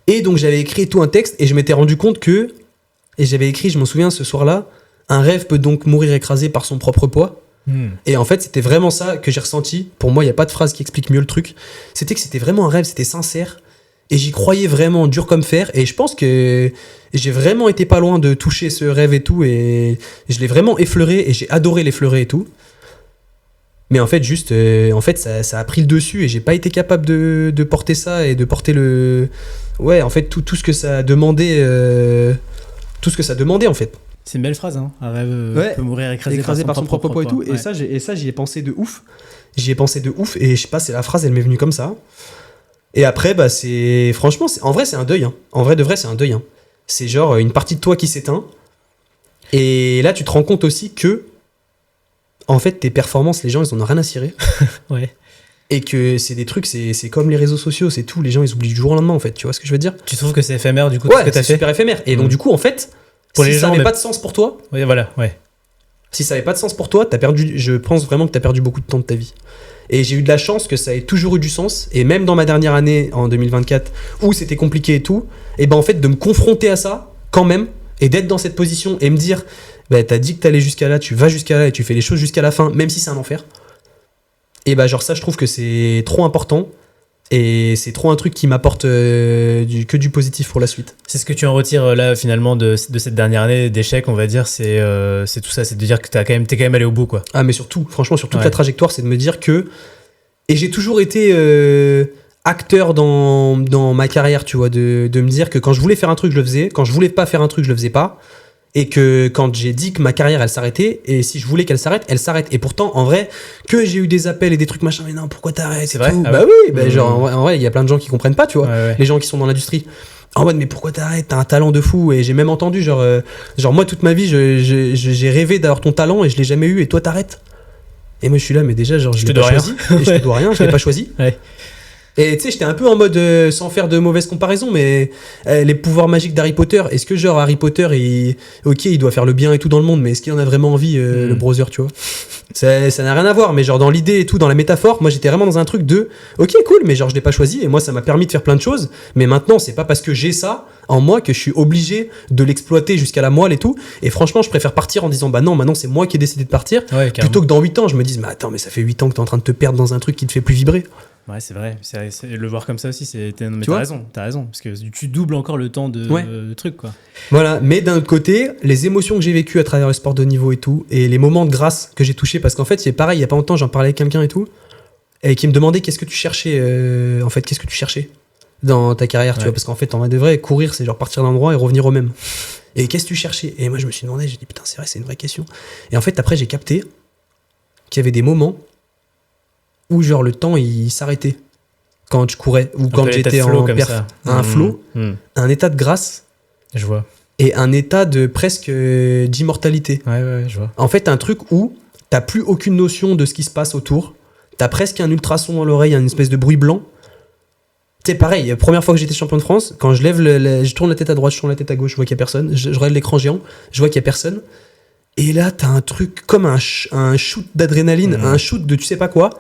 Speaker 2: Et donc j'avais écrit tout un texte et je m'étais rendu compte que, et j'avais écrit, je m'en souviens ce soir-là, Un rêve peut donc mourir écrasé par son propre poids. Et en fait, c'était vraiment ça que j'ai ressenti. Pour moi, il n'y a pas de phrase qui explique mieux le truc. C'était que c'était vraiment un rêve, c'était sincère. Et j'y croyais vraiment dur comme fer. Et je pense que j'ai vraiment été pas loin de toucher ce rêve et tout. Et je l'ai vraiment effleuré et j'ai adoré l'effleurer et tout. Mais en fait, juste, ça a pris le dessus et j'ai pas été capable de porter ça et de porter le. Ouais, en fait, tout ce que ça a demandé. Tout ce que ça demandait, en fait.
Speaker 1: C'est une belle phrase, hein. Un rêve peut mourir écrasé
Speaker 2: par son propre poids et tout. Ouais. Et ça, j'y ai pensé de ouf. J'y ai pensé de ouf. Et je sais pas, c'est la phrase, elle m'est venue comme ça. Et après, bah, c'est. Franchement, en vrai, c'est un deuil. Hein. En vrai de vrai, c'est un deuil. Hein. C'est genre une partie de toi qui s'éteint. Et là, tu te rends compte aussi que. En fait, tes performances, les gens, ils en ont rien à cirer.
Speaker 1: Ouais.
Speaker 2: Et que c'est des trucs, c'est comme les réseaux sociaux, c'est tout. Les gens, ils oublient du jour au lendemain, en fait. Tu vois ce que je veux dire ?
Speaker 1: Tu trouves que c'est éphémère, du coup,
Speaker 2: ouais,
Speaker 1: ce que t'as fait ?
Speaker 2: C'est super éphémère. Et donc, du coup, en fait,
Speaker 1: pour
Speaker 2: si
Speaker 1: les
Speaker 2: ça
Speaker 1: gens,
Speaker 2: n'avait pas de sens pour toi.
Speaker 1: Oui, voilà, ouais.
Speaker 2: Si ça n'avait pas de sens pour toi, je pense vraiment que tu as perdu beaucoup de temps de ta vie. Et j'ai eu de la chance que ça ait toujours eu du sens. Et même dans ma dernière année, en 2024, où c'était compliqué et tout, et ben en fait, de me confronter à ça, quand même, et d'être dans cette position, et me dire, bah, t'as dit que t'allais jusqu'à là, tu vas jusqu'à là, et tu fais les choses jusqu'à la fin, même si c'est un enfer. Et bah genre ça, je trouve que c'est trop important. Et c'est trop un truc qui m'apporte que du positif pour la suite.
Speaker 1: C'est ce que tu en retires là finalement de cette dernière année d'échec, on va dire, c'est tout ça, c'est de dire que t'es quand même allé au bout, quoi.
Speaker 2: Ah mais surtout, franchement, sur toute la trajectoire, c'est de me dire que... Et j'ai toujours été acteur dans ma carrière, tu vois, de me dire que quand je voulais faire un truc, je le faisais, quand je voulais pas faire un truc, je le faisais pas. Et que quand j'ai dit que ma carrière elle s'arrêtait, et si je voulais qu'elle s'arrête, elle s'arrête. Et pourtant, en vrai, que j'ai eu des appels et des trucs machin, mais non, pourquoi t'arrêtes ?
Speaker 1: C'est vrai ?
Speaker 2: Bah oui, bah genre en vrai, il y a plein de gens qui comprennent pas, tu vois, les gens qui sont dans l'industrie. En mode, mais pourquoi t'arrêtes ? T'as un talent de fou. Et j'ai même entendu, genre moi, toute ma vie, j'ai rêvé d'avoir ton talent et je l'ai jamais eu, et toi t'arrêtes. Et moi, je suis là, mais déjà, genre, je l'ai pas choisi. Et je te dois rien, je l'ai pas choisi.
Speaker 1: Ouais.
Speaker 2: Et tu sais, j'étais un peu en mode, sans faire de mauvaise comparaison, mais les pouvoirs magiques d'Harry Potter, est-ce que genre Harry Potter, il doit faire le bien et tout dans le monde, mais est-ce qu'il en a vraiment envie, le browser, tu vois ? Ça n'a rien à voir, mais genre dans l'idée et tout, dans la métaphore, moi j'étais vraiment dans un truc de, ok cool, mais genre je l'ai pas choisi, et moi ça m'a permis de faire plein de choses, mais maintenant c'est pas parce que j'ai ça en moi que je suis obligé de l'exploiter jusqu'à la moelle et tout, et franchement je préfère partir en disant, bah non, maintenant c'est moi qui ai décidé de partir, plutôt que dans 8 ans je me dise, mais attends, mais ça fait 8 ans que t'es en train de te perdre dans un truc qui te fait plus vibrer.
Speaker 1: Ouais, c'est vrai. Le voir comme ça aussi, t'as raison. Parce que tu doubles encore le temps de truc, quoi.
Speaker 2: Voilà, mais d'un autre côté, les émotions que j'ai vécues à travers le sport de haut niveau et tout, et les moments de grâce que j'ai touchés, parce qu'en fait, c'est pareil, il y a pas longtemps, j'en parlais avec quelqu'un et tout, et qui me demandait qu'est-ce que tu cherchais, qu'est-ce que tu cherchais dans ta carrière, tu vois, parce qu'en fait, en vrai de vrai, courir, c'est genre partir d'un endroit et revenir au même. Et qu'est-ce que tu cherchais ? Et moi, je me suis demandé, j'ai dit, putain, c'est vrai, c'est une vraie question. Et en fait, après, j'ai capté qu'il y avait des moments où genre le temps il s'arrêtait quand je courais ou quand j'étais en perf, un flow, un état de grâce,
Speaker 1: je vois,
Speaker 2: et un état de presque d'immortalité.
Speaker 1: Ouais, je vois.
Speaker 2: En fait, un truc où t'as plus aucune notion de ce qui se passe autour, t'as presque un ultrason dans l'oreille, une espèce de bruit blanc. C'est pareil, la première fois que j'étais champion de France, quand je lève je tourne la tête à droite, je tourne la tête à gauche, je vois qu'il y a personne, je regarde l'écran géant, je vois qu'il y a personne. Et là, t'as un truc comme un shoot d'adrénaline, un shoot de tu sais pas quoi.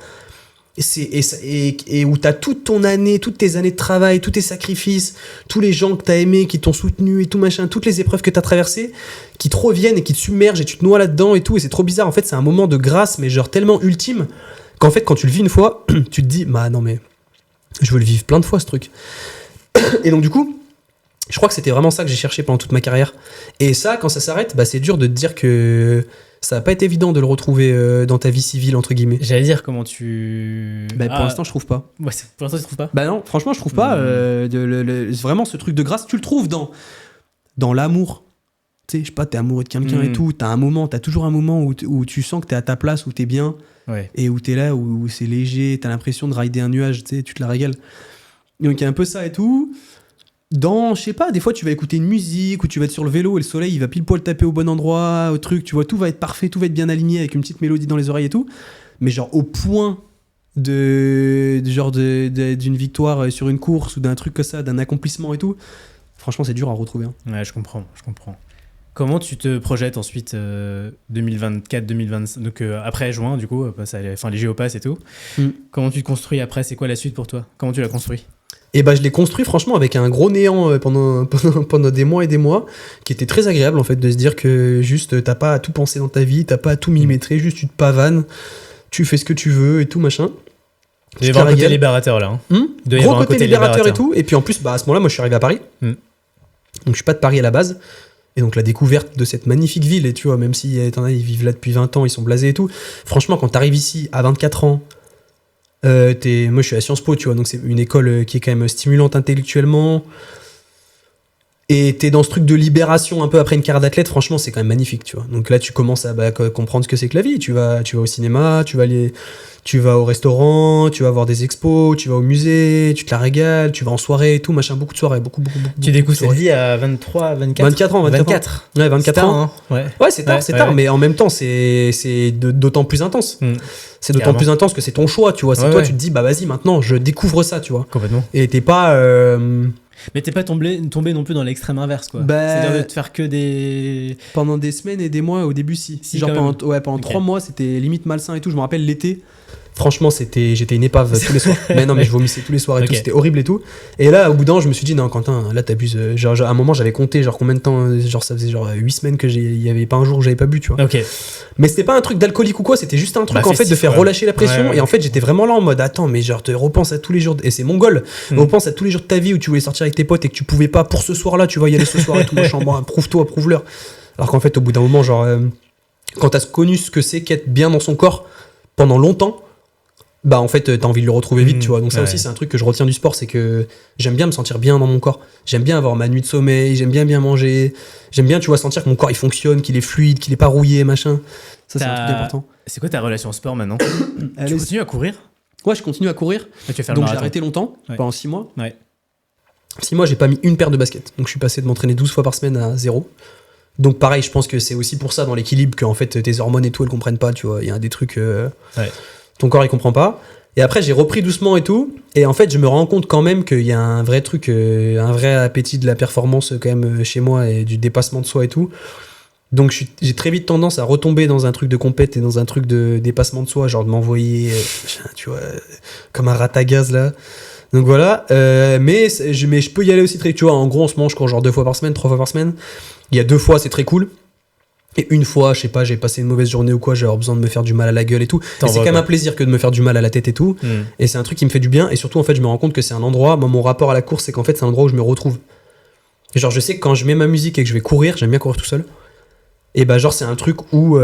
Speaker 2: Et où t'as toute ton année, toutes tes années de travail, tous tes sacrifices, tous les gens que t'as aimés, qui t'ont soutenu et tout machin, toutes les épreuves que t'as traversées, qui te reviennent et qui te submergent et tu te noies là-dedans et tout, et c'est trop bizarre. En fait, c'est un moment de grâce, mais genre tellement ultime, qu'en fait, quand tu le vis une fois, tu te dis, bah non, mais je veux le vivre plein de fois, ce truc. Et donc, du coup, je crois que c'était vraiment ça que j'ai cherché pendant toute ma carrière. Et ça, quand ça s'arrête, bah c'est dur de te dire que ça va pas être évident de le retrouver dans ta vie civile, entre guillemets.
Speaker 1: J'allais dire comment tu...
Speaker 2: Bah, pour l'instant, je trouve pas.
Speaker 1: Ouais, pour l'instant, tu trouves pas ?
Speaker 2: Bah non, franchement, je trouve pas. Vraiment, ce truc de grâce, tu le trouves dans l'amour. Tu sais, je sais pas, t'es amoureux de quelqu'un et tout. T'as toujours un moment où tu sens que t'es à ta place, où t'es bien.
Speaker 1: Ouais. Et
Speaker 2: où t'es là, où c'est léger, t'as l'impression de rider un nuage, tu sais, tu te la régales. Donc il y a un peu ça et tout. Je sais pas, des fois tu vas écouter une musique ou tu vas être sur le vélo et le soleil il va pile poil taper au bon endroit, au truc, tu vois, tout va être parfait, tout va être bien aligné avec une petite mélodie dans les oreilles et tout. Mais genre au point d'une victoire sur une course ou d'un truc comme ça, d'un accomplissement et tout, franchement c'est dur à retrouver. Hein.
Speaker 1: Ouais, je comprends. Comment tu te projettes ensuite 2024, 2025, donc après juin du coup, les JO passent et tout. Comment tu te construis après ? C'est quoi la suite pour toi ? Comment tu l'as construit ?
Speaker 2: Et bah je l'ai construit franchement avec un gros néant pendant des mois et des mois, qui était très agréable en fait de se dire que juste t'as pas à tout penser dans ta vie, t'as pas à tout millimétrer, juste tu te pavanes, tu fais ce que tu veux et tout machin.
Speaker 1: Il doit y avoir un côté libérateur là.
Speaker 2: Gros côté libérateur et tout. Et puis en plus, à ce moment-là, moi je suis arrivé à Paris. Donc je suis pas de Paris à la base. Et donc la découverte de cette magnifique ville, et tu vois, même si ils vivent là depuis 20 ans, ils sont blasés et tout. Franchement, quand t'arrives ici à 24 ans, moi je suis à Sciences Po, tu vois, donc c'est une école qui est quand même stimulante intellectuellement. Et t'es dans ce truc de libération un peu après une carrière d'athlète, franchement c'est quand même magnifique, tu vois. Donc là tu commences à comprendre ce que c'est que la vie. Tu vas au cinéma, tu vas au restaurant, tu vas voir des expos, tu vas au musée, tu te la régales, tu vas en soirée et tout, machin, beaucoup de soirées, beaucoup.
Speaker 1: Tu découvres cette vie à 23, 24
Speaker 2: 24 ans. Ouais, 24 ans.
Speaker 1: Hein.
Speaker 2: Ouais, c'est tard, mais en même temps c'est d'autant plus intense. C'est d'autant plus intense que c'est ton choix, tu vois. C'est toi, tu te dis, bah vas-y, maintenant je découvre ça, tu vois.
Speaker 1: Complètement.
Speaker 2: Et t'es pas...
Speaker 1: Mais t'es pas tombé non plus dans l'extrême inverse, quoi. C'est-à-dire de te faire que des...
Speaker 2: Pendant des semaines et des mois, au début, si. Genre pendant 3 mois, c'était limite malsain et tout. Je me rappelle l'été. Franchement, j'étais une épave tous les soirs. Mais non, mais je vomissais tous les soirs et tout. C'était horrible et tout. Et là, au bout d'un an, je me suis dit, non, Quentin, là, t'abuses. Genre, à un moment, j'avais compté, genre, combien de temps. Genre, ça faisait genre 8 semaines il y avait pas un jour où j'avais pas bu, tu vois. Mais c'était pas un truc d'alcoolique ou quoi. C'était juste un truc, en fait, de faire relâcher la pression. Et en fait, j'étais vraiment là en mode, attends, mais genre, te repense à tous les jours. Et c'est mongol. Repense à tous les jours de ta vie où tu voulais sortir avec tes potes et que tu pouvais pas pour ce soir-là, tu vas y aller ce soir et tout, machin. Bon, approuve-toi, approuve-leur. Alors qu'en fait, au bout d'un moment, genre, quand t'as connu ce que c'est qu'être bien dans son corps pendant longtemps, bah en fait t'as envie de le retrouver vite, tu vois. Donc ça aussi c'est un truc que je retiens du sport, c'est que j'aime bien me sentir bien dans mon corps, j'aime bien avoir ma nuit de sommeil, j'aime bien manger, j'aime bien, tu vois, sentir que mon corps il fonctionne, qu'il est fluide, qu'il est pas rouillé, machin. Ça c'est un truc important.
Speaker 1: C'est quoi ta relation au sport maintenant? Tu continues à courir?
Speaker 2: Ouais, je continue à courir. Donc j'ai arrêté longtemps, pendant 6 mois. 6 mois j'ai pas mis une paire de baskets, donc je suis passé de m'entraîner 12 fois par semaine à 0. Donc pareil, je pense que c'est aussi pour ça dans l'équilibre que en fait tes hormones et tout elles comprennent pas, tu vois. Il y a des trucs ton corps il comprend pas. Et après j'ai repris doucement et tout, et en fait je me rends compte quand même qu'il y a un vrai truc, un vrai appétit de la performance quand même chez moi, et du dépassement de soi et tout. Donc j'ai très vite tendance à retomber dans un truc de compète et dans un truc de dépassement de soi, genre de m'envoyer tu vois, comme un rat à gaz là. Donc voilà, mais je peux y aller aussi très, tu vois, en gros on se mange quand genre 2 fois par semaine, 3 fois par semaine. Il y a 2 fois c'est très cool. Et une fois, je sais pas, j'ai passé une mauvaise journée ou quoi, j'ai besoin de me faire du mal à la gueule et tout. Et c'est quand même un plaisir que de me faire du mal à la tête et tout. Et c'est un truc qui me fait du bien. Et surtout, en fait, je me rends compte que c'est un endroit, moi, mon rapport à la course, c'est qu'en fait, c'est un endroit où je me retrouve. Et genre, je sais que quand je mets ma musique et que je vais courir, j'aime bien courir tout seul. Et bah, genre, c'est un truc où.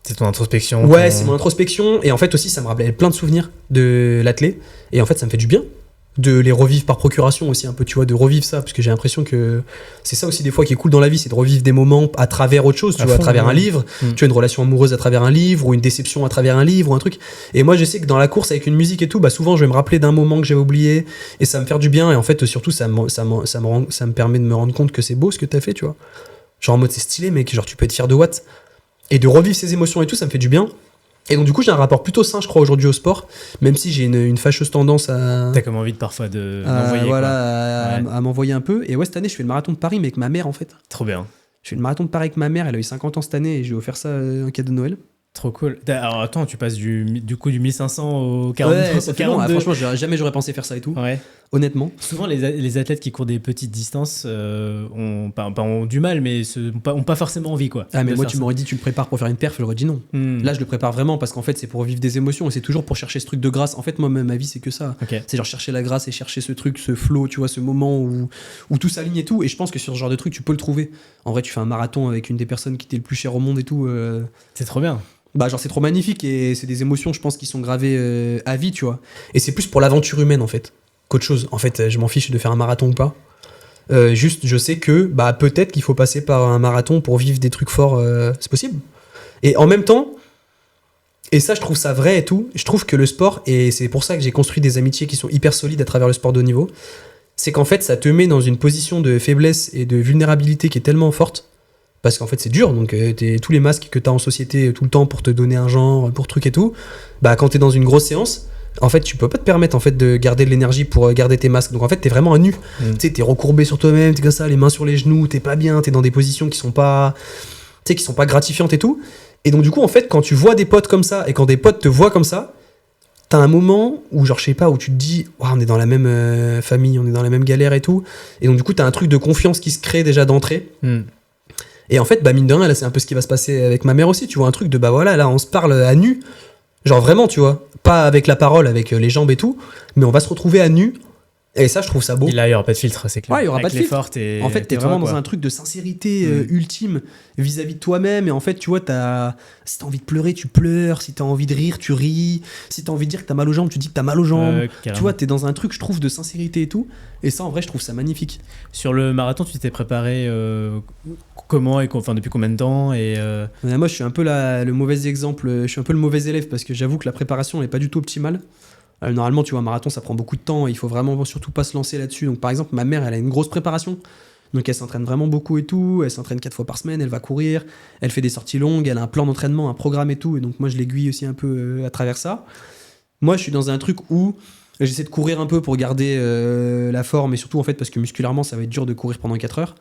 Speaker 1: C'est ton introspection.
Speaker 2: Ouais, c'est mon introspection. Et en fait, aussi, ça me rappelait plein de souvenirs de l'athlé. Et en fait, ça me fait du bien de les revivre par procuration aussi, un peu, tu vois, de revivre ça, parce que j'ai l'impression que c'est ça aussi des fois qui est cool dans la vie, c'est de revivre des moments à travers autre chose, tu vois, à travers un livre, tu as une relation amoureuse à travers un livre, ou une déception à travers un livre, ou un truc. Et moi je sais que dans la course avec une musique et tout, bah souvent je vais me rappeler d'un moment que j'avais oublié, et ça me fait du bien, et en fait surtout ça me permet de me rendre compte que c'est beau ce que t'as fait, tu vois, genre en mode c'est stylé mec, genre tu peux être fier de Watt, et de revivre ces émotions et tout, ça me fait du bien. Et donc du coup j'ai un rapport plutôt sain je crois aujourd'hui au sport, même si j'ai une fâcheuse tendance à...
Speaker 1: T'as comme envie de parfois m'envoyer
Speaker 2: à m'envoyer un peu. Et ouais, cette année je fais le marathon de Paris mais avec ma mère en fait.
Speaker 1: Trop bien.
Speaker 2: Je fais le marathon de Paris avec ma mère, elle a eu 50 ans cette année et je lui ai offert ça un cadeau de Noël.
Speaker 1: Trop cool. Alors attends, tu passes du coup du 1500 au 40.
Speaker 2: Ouais, ça fait long, franchement jamais j'aurais pensé faire ça et tout.
Speaker 1: Ouais.
Speaker 2: Honnêtement.
Speaker 1: Souvent les athlètes qui courent des petites distances ont du mal, mais ont pas forcément envie quoi.
Speaker 2: Ah mais moi tu m'aurais dit tu me prépares pour faire une perf, j'aurais dit non. Là je le prépare vraiment parce qu'en fait c'est pour vivre des émotions et c'est toujours pour chercher ce truc de grâce. En fait moi ma vie c'est que ça. C'est genre chercher la grâce et chercher ce truc, ce flow, tu vois, ce moment où tout s'aligne et tout. Et je pense que sur ce genre de truc tu peux le trouver. En vrai tu fais un marathon avec une des personnes qui t'est le plus chère au monde et tout.
Speaker 1: C'est trop bien.
Speaker 2: Bah genre c'est trop magnifique et c'est des émotions je pense qui sont gravées à vie, tu vois. Et c'est plus pour l'aventure humaine en fait qu'autre chose. En fait je m'en fiche de faire un marathon ou pas. Juste je sais que bah peut-être qu'il faut passer par un marathon pour vivre des trucs forts, c'est possible. Et en même temps, et ça je trouve ça vrai et tout, je trouve que le sport, et c'est pour ça que j'ai construit des amitiés qui sont hyper solides à travers le sport de haut niveau, c'est qu'en fait ça te met dans une position de faiblesse et de vulnérabilité qui est tellement forte. Parce qu'en fait c'est dur, donc tous les masques que t'as en société tout le temps pour te donner un genre, pour truc et tout, bah quand t'es dans une grosse séance, en fait tu peux pas te permettre en fait de garder de l'énergie pour garder tes masques, donc en fait t'es vraiment à nu, tu sais, t'es recourbé sur toi-même, t'es comme ça, les mains sur les genoux, t'es pas bien, t'es dans des positions qui sont pas gratifiantes et tout, et donc du coup en fait quand tu vois des potes comme ça, et quand des potes te voient comme ça, t'as un moment où, genre, je sais pas, où tu te dis, on est dans la même famille, on est dans la même galère et tout. Et donc, du coup, t'as un truc de confiance qui se crée déjà d'entrée. Et en fait, mine de rien, là, c'est un peu ce qui va se passer avec ma mère aussi. Tu vois, un truc de, voilà, là, on se parle à nu. Genre, vraiment, tu vois. Pas avec la parole, avec les jambes et tout. Mais on va se retrouver à nu. Et ça, je trouve ça beau.
Speaker 1: Et là, il n'y aura pas de filtre, c'est clair.
Speaker 2: Ouais, il n'y aura pas de filtre. En fait, t'es vraiment dans un truc de sincérité ultime vis-à-vis de toi-même. Et en fait, tu vois, si t'as envie de pleurer, tu pleures. Si t'as envie de rire, tu ris. Si t'as envie de dire que t'as mal aux jambes, tu dis que t'as mal aux jambes. Tu vois, t'es dans un truc, je trouve, de sincérité et tout. Et ça, en vrai, je trouve ça magnifique.
Speaker 1: Sur le marathon, tu t'es préparé comment et depuis combien de temps
Speaker 2: Moi, je suis un peu le mauvais exemple. Je suis un peu le mauvais élève parce que j'avoue que la préparation n'est pas du tout optimale. Normalement, tu vois, un marathon, ça prend beaucoup de temps. Il faut vraiment surtout pas se lancer là-dessus. Donc, par exemple, ma mère, elle a une grosse préparation. Donc, elle s'entraîne vraiment beaucoup et tout. Elle s'entraîne 4 fois par semaine. Elle va courir. Elle fait des sorties longues. Elle a un plan d'entraînement, un programme et tout. Et donc, moi, je l'aiguille aussi un peu à travers ça. Moi, je suis dans un truc où j'essaie de courir un peu pour garder la forme. Et surtout, en fait, parce que musculairement, ça va être dur de courir pendant 4 heures.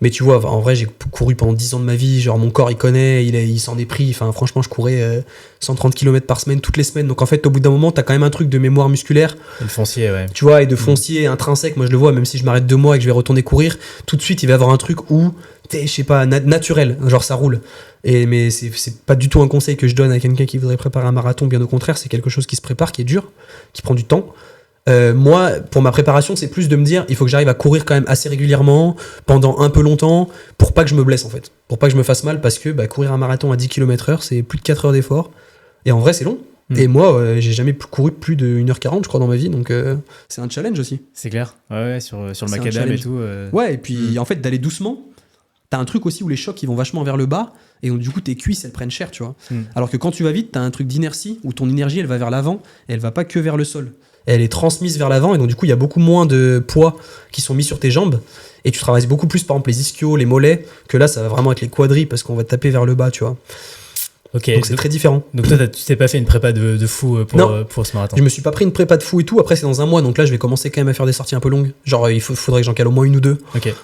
Speaker 2: Mais tu vois, en vrai, j'ai couru pendant 10 ans de ma vie. Genre, mon corps, il connaît, il s'en est pris. Enfin, franchement, je courais 130 km par semaine, toutes les semaines. Donc, en fait, au bout d'un moment, t'as quand même un truc de mémoire musculaire.
Speaker 1: Et le foncier, ouais.
Speaker 2: Tu vois, et de foncier intrinsèque. Moi, je le vois, même si je m'arrête 2 mois et que je vais retourner courir, tout de suite, il va y avoir un truc où t'es, je sais pas, naturel. Genre, ça roule. Mais c'est pas du tout un conseil que je donne à quelqu'un qui voudrait préparer un marathon. Bien au contraire, c'est quelque chose qui se prépare, qui est dur, qui prend du temps. Moi, pour ma préparation, c'est plus de me dire il faut que j'arrive à courir quand même assez régulièrement, pendant un peu longtemps, pour pas que je me blesse en fait. Pour pas que je me fasse mal, parce que courir un marathon à 10 km/h, c'est plus de 4 heures d'effort. Et en vrai, c'est long. Et moi, j'ai jamais couru plus de 1h40, je crois, dans ma vie. Donc, c'est un challenge aussi.
Speaker 1: C'est clair. Ouais, sur le macadam et tout.
Speaker 2: Ouais, et puis en fait, d'aller doucement, t'as un truc aussi où les chocs ils vont vachement vers le bas. Et donc, du coup, tes cuisses elles prennent cher, tu vois. Alors que quand tu vas vite, t'as un truc d'inertie où ton énergie elle va vers l'avant et elle va pas que vers le sol. Elle est transmise vers l'avant et donc du coup il y a beaucoup moins de poids qui sont mis sur tes jambes et tu travailles beaucoup plus par exemple les ischios, les mollets, que là ça va vraiment être les quadris parce qu'on va taper vers le bas, tu vois.
Speaker 1: Okay,
Speaker 2: donc c'est très différent.
Speaker 1: Donc toi tu t'es pas fait une prépa de fou pour ce marathon?
Speaker 2: Je me suis pas pris une prépa de fou et tout. Après c'est dans un mois, donc là je vais commencer quand même à faire des sorties un peu longues. Genre il faudrait que j'en cale au moins 1 ou 2.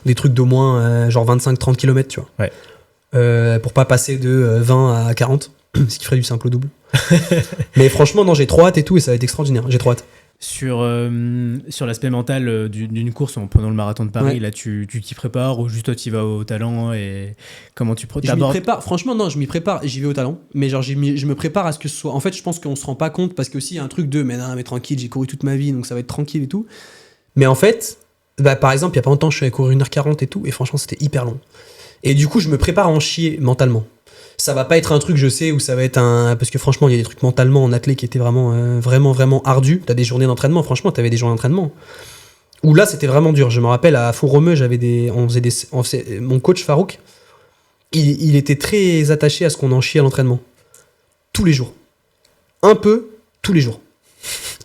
Speaker 2: Des trucs d'au moins genre 25-30 km, tu vois. Pour pas passer de 20 à 40, ce qui ferait du simple au double. Mais franchement non, j'ai trop hâte et tout et ça va être extraordinaire, j'ai trop hâte.
Speaker 1: Sur l'aspect mental d'une course, en prenant le marathon de Paris, là tu t'y prépares ou juste toi tu y vas au talent et comment tu
Speaker 2: Je m'y prépare, franchement non, je m'y prépare et j'y vais au talent, mais genre je me prépare à ce que ce soit. En fait, je pense qu'on se rend pas compte parce que aussi il y a un truc de mais non, mais tranquille, j'ai couru toute ma vie donc ça va être tranquille et tout. Mais en fait, par exemple, il y a pas longtemps, je suis allé courir 1h40 et tout et franchement, c'était hyper long. Et du coup, je me prépare à en chier mentalement. Ça va pas être un truc, je sais, où ça va être un... Parce que franchement, il y a des trucs mentalement en athlète qui étaient vraiment ardus. T'as des journées d'entraînement, franchement, t'avais des journées d'entraînement. Où là, c'était vraiment dur. Je me rappelle, à Font-Romeu, mon coach Farouk, il était très attaché à ce qu'on en chie à l'entraînement. Tous les jours. Un peu, tous les jours.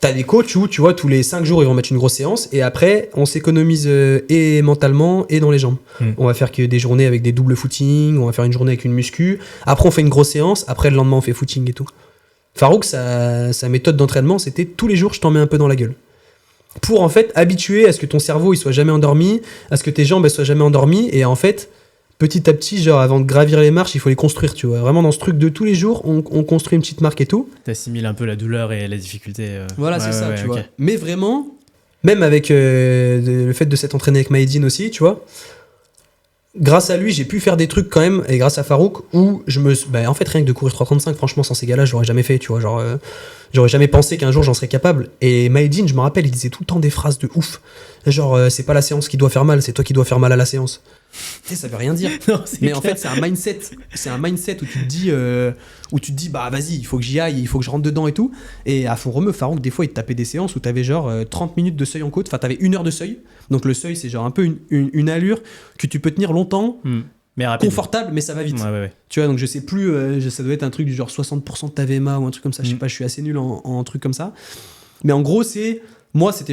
Speaker 2: T'as des coachs où, tu vois, tous les 5 jours, ils vont mettre une grosse séance et après, on s'économise et mentalement et dans les jambes. On va faire que des journées avec des doubles footings, on va faire une journée avec une muscu. Après, on fait une grosse séance. Après, le lendemain, on fait footing et tout. Farouk, sa méthode d'entraînement, c'était tous les jours, je t'en mets un peu dans la gueule. Pour, en fait, habituer à ce que ton cerveau, il soit jamais endormi, à ce que tes jambes, elles soient jamais endormies. Et en fait, petit à petit, genre, avant de gravir les marches, il faut les construire, tu vois. Vraiment, dans ce truc de tous les jours, on construit une petite marque et tout.
Speaker 1: T'assimiles un peu la douleur et la difficulté.
Speaker 2: Voilà, c'est ça, tu vois. Mais vraiment, même avec le fait de s'être entraîné avec Maïdine aussi, tu vois, grâce à lui, j'ai pu faire des trucs quand même, et grâce à Farouk, où en fait, rien que de courir 3,35, franchement, sans ces gars-là, je l'aurais jamais fait, tu vois. Genre, j'aurais jamais pensé qu'un jour j'en serais capable. Et Maïdine, je me rappelle, il disait tout le temps des phrases de ouf. Genre, c'est pas la séance qui doit faire mal, c'est toi qui dois faire mal à la séance. Tu sais, ça veut rien dire.
Speaker 1: Non,
Speaker 2: mais en fait, c'est un mindset. C'est un mindset où tu te dis, bah vas-y, il faut que j'y aille, il faut que je rentre dedans et tout. Et à Font-Romeu, Farouk, des fois, il te tapait des séances où t'avais genre 30 minutes de seuil en côte. Enfin, t'avais 1 heure de seuil. Donc le seuil, c'est genre un peu une allure que tu peux tenir longtemps.
Speaker 1: Mais rapide.
Speaker 2: Confortable, mais ça va vite.
Speaker 1: Ouais.
Speaker 2: Tu vois, donc je sais plus, ça doit être un truc du genre 60% de ta VMA ou un truc comme ça. Je sais pas, je suis assez nul en truc comme ça. Mais en gros, c'était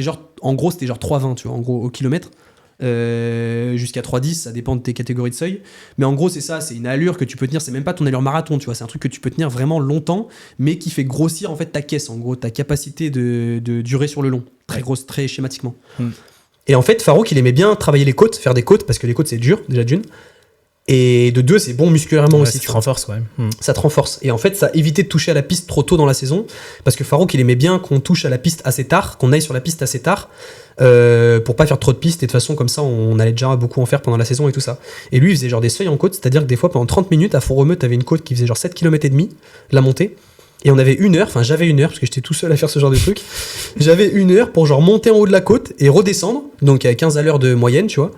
Speaker 2: genre 3,20, tu vois, en gros, au kilomètre. Jusqu'à 3,10, ça dépend de tes catégories de seuil. Mais en gros, c'est ça, c'est une allure que tu peux tenir. C'est même pas ton allure marathon, tu vois. C'est un truc que tu peux tenir vraiment longtemps, mais qui fait grossir en fait ta caisse, en gros, ta capacité de durer sur le long. Très grosse, très schématiquement. Et en fait, Farouk, il aimait bien travailler les côtes, faire des côtes, parce que les côtes, c'est dur, déjà d'une. Et de 2, c'est bon musculairement aussi.
Speaker 1: Ça te renforce quand même.
Speaker 2: Ça te renforce. Et en fait, ça a évité de toucher à la piste trop tôt dans la saison. Parce que Farouk, il aimait bien qu'on touche à la piste assez tard, qu'on aille sur la piste assez tard, pour pas faire trop de pistes. Et de toute façon, comme ça, on allait déjà beaucoup en faire pendant la saison et tout ça. Et lui, il faisait genre des seuils en côte, c'est-à-dire que des fois, pendant 30 minutes, à Font-Romeu, t'avais une côte qui faisait genre 7 km et demi, la montée. Et on avait 1 heure, enfin j'avais 1 heure, parce que j'étais tout seul à faire ce genre de truc. J'avais 1 heure pour genre monter en haut de la côte et redescendre, donc à 15 à l'heure de moyenne, tu vois.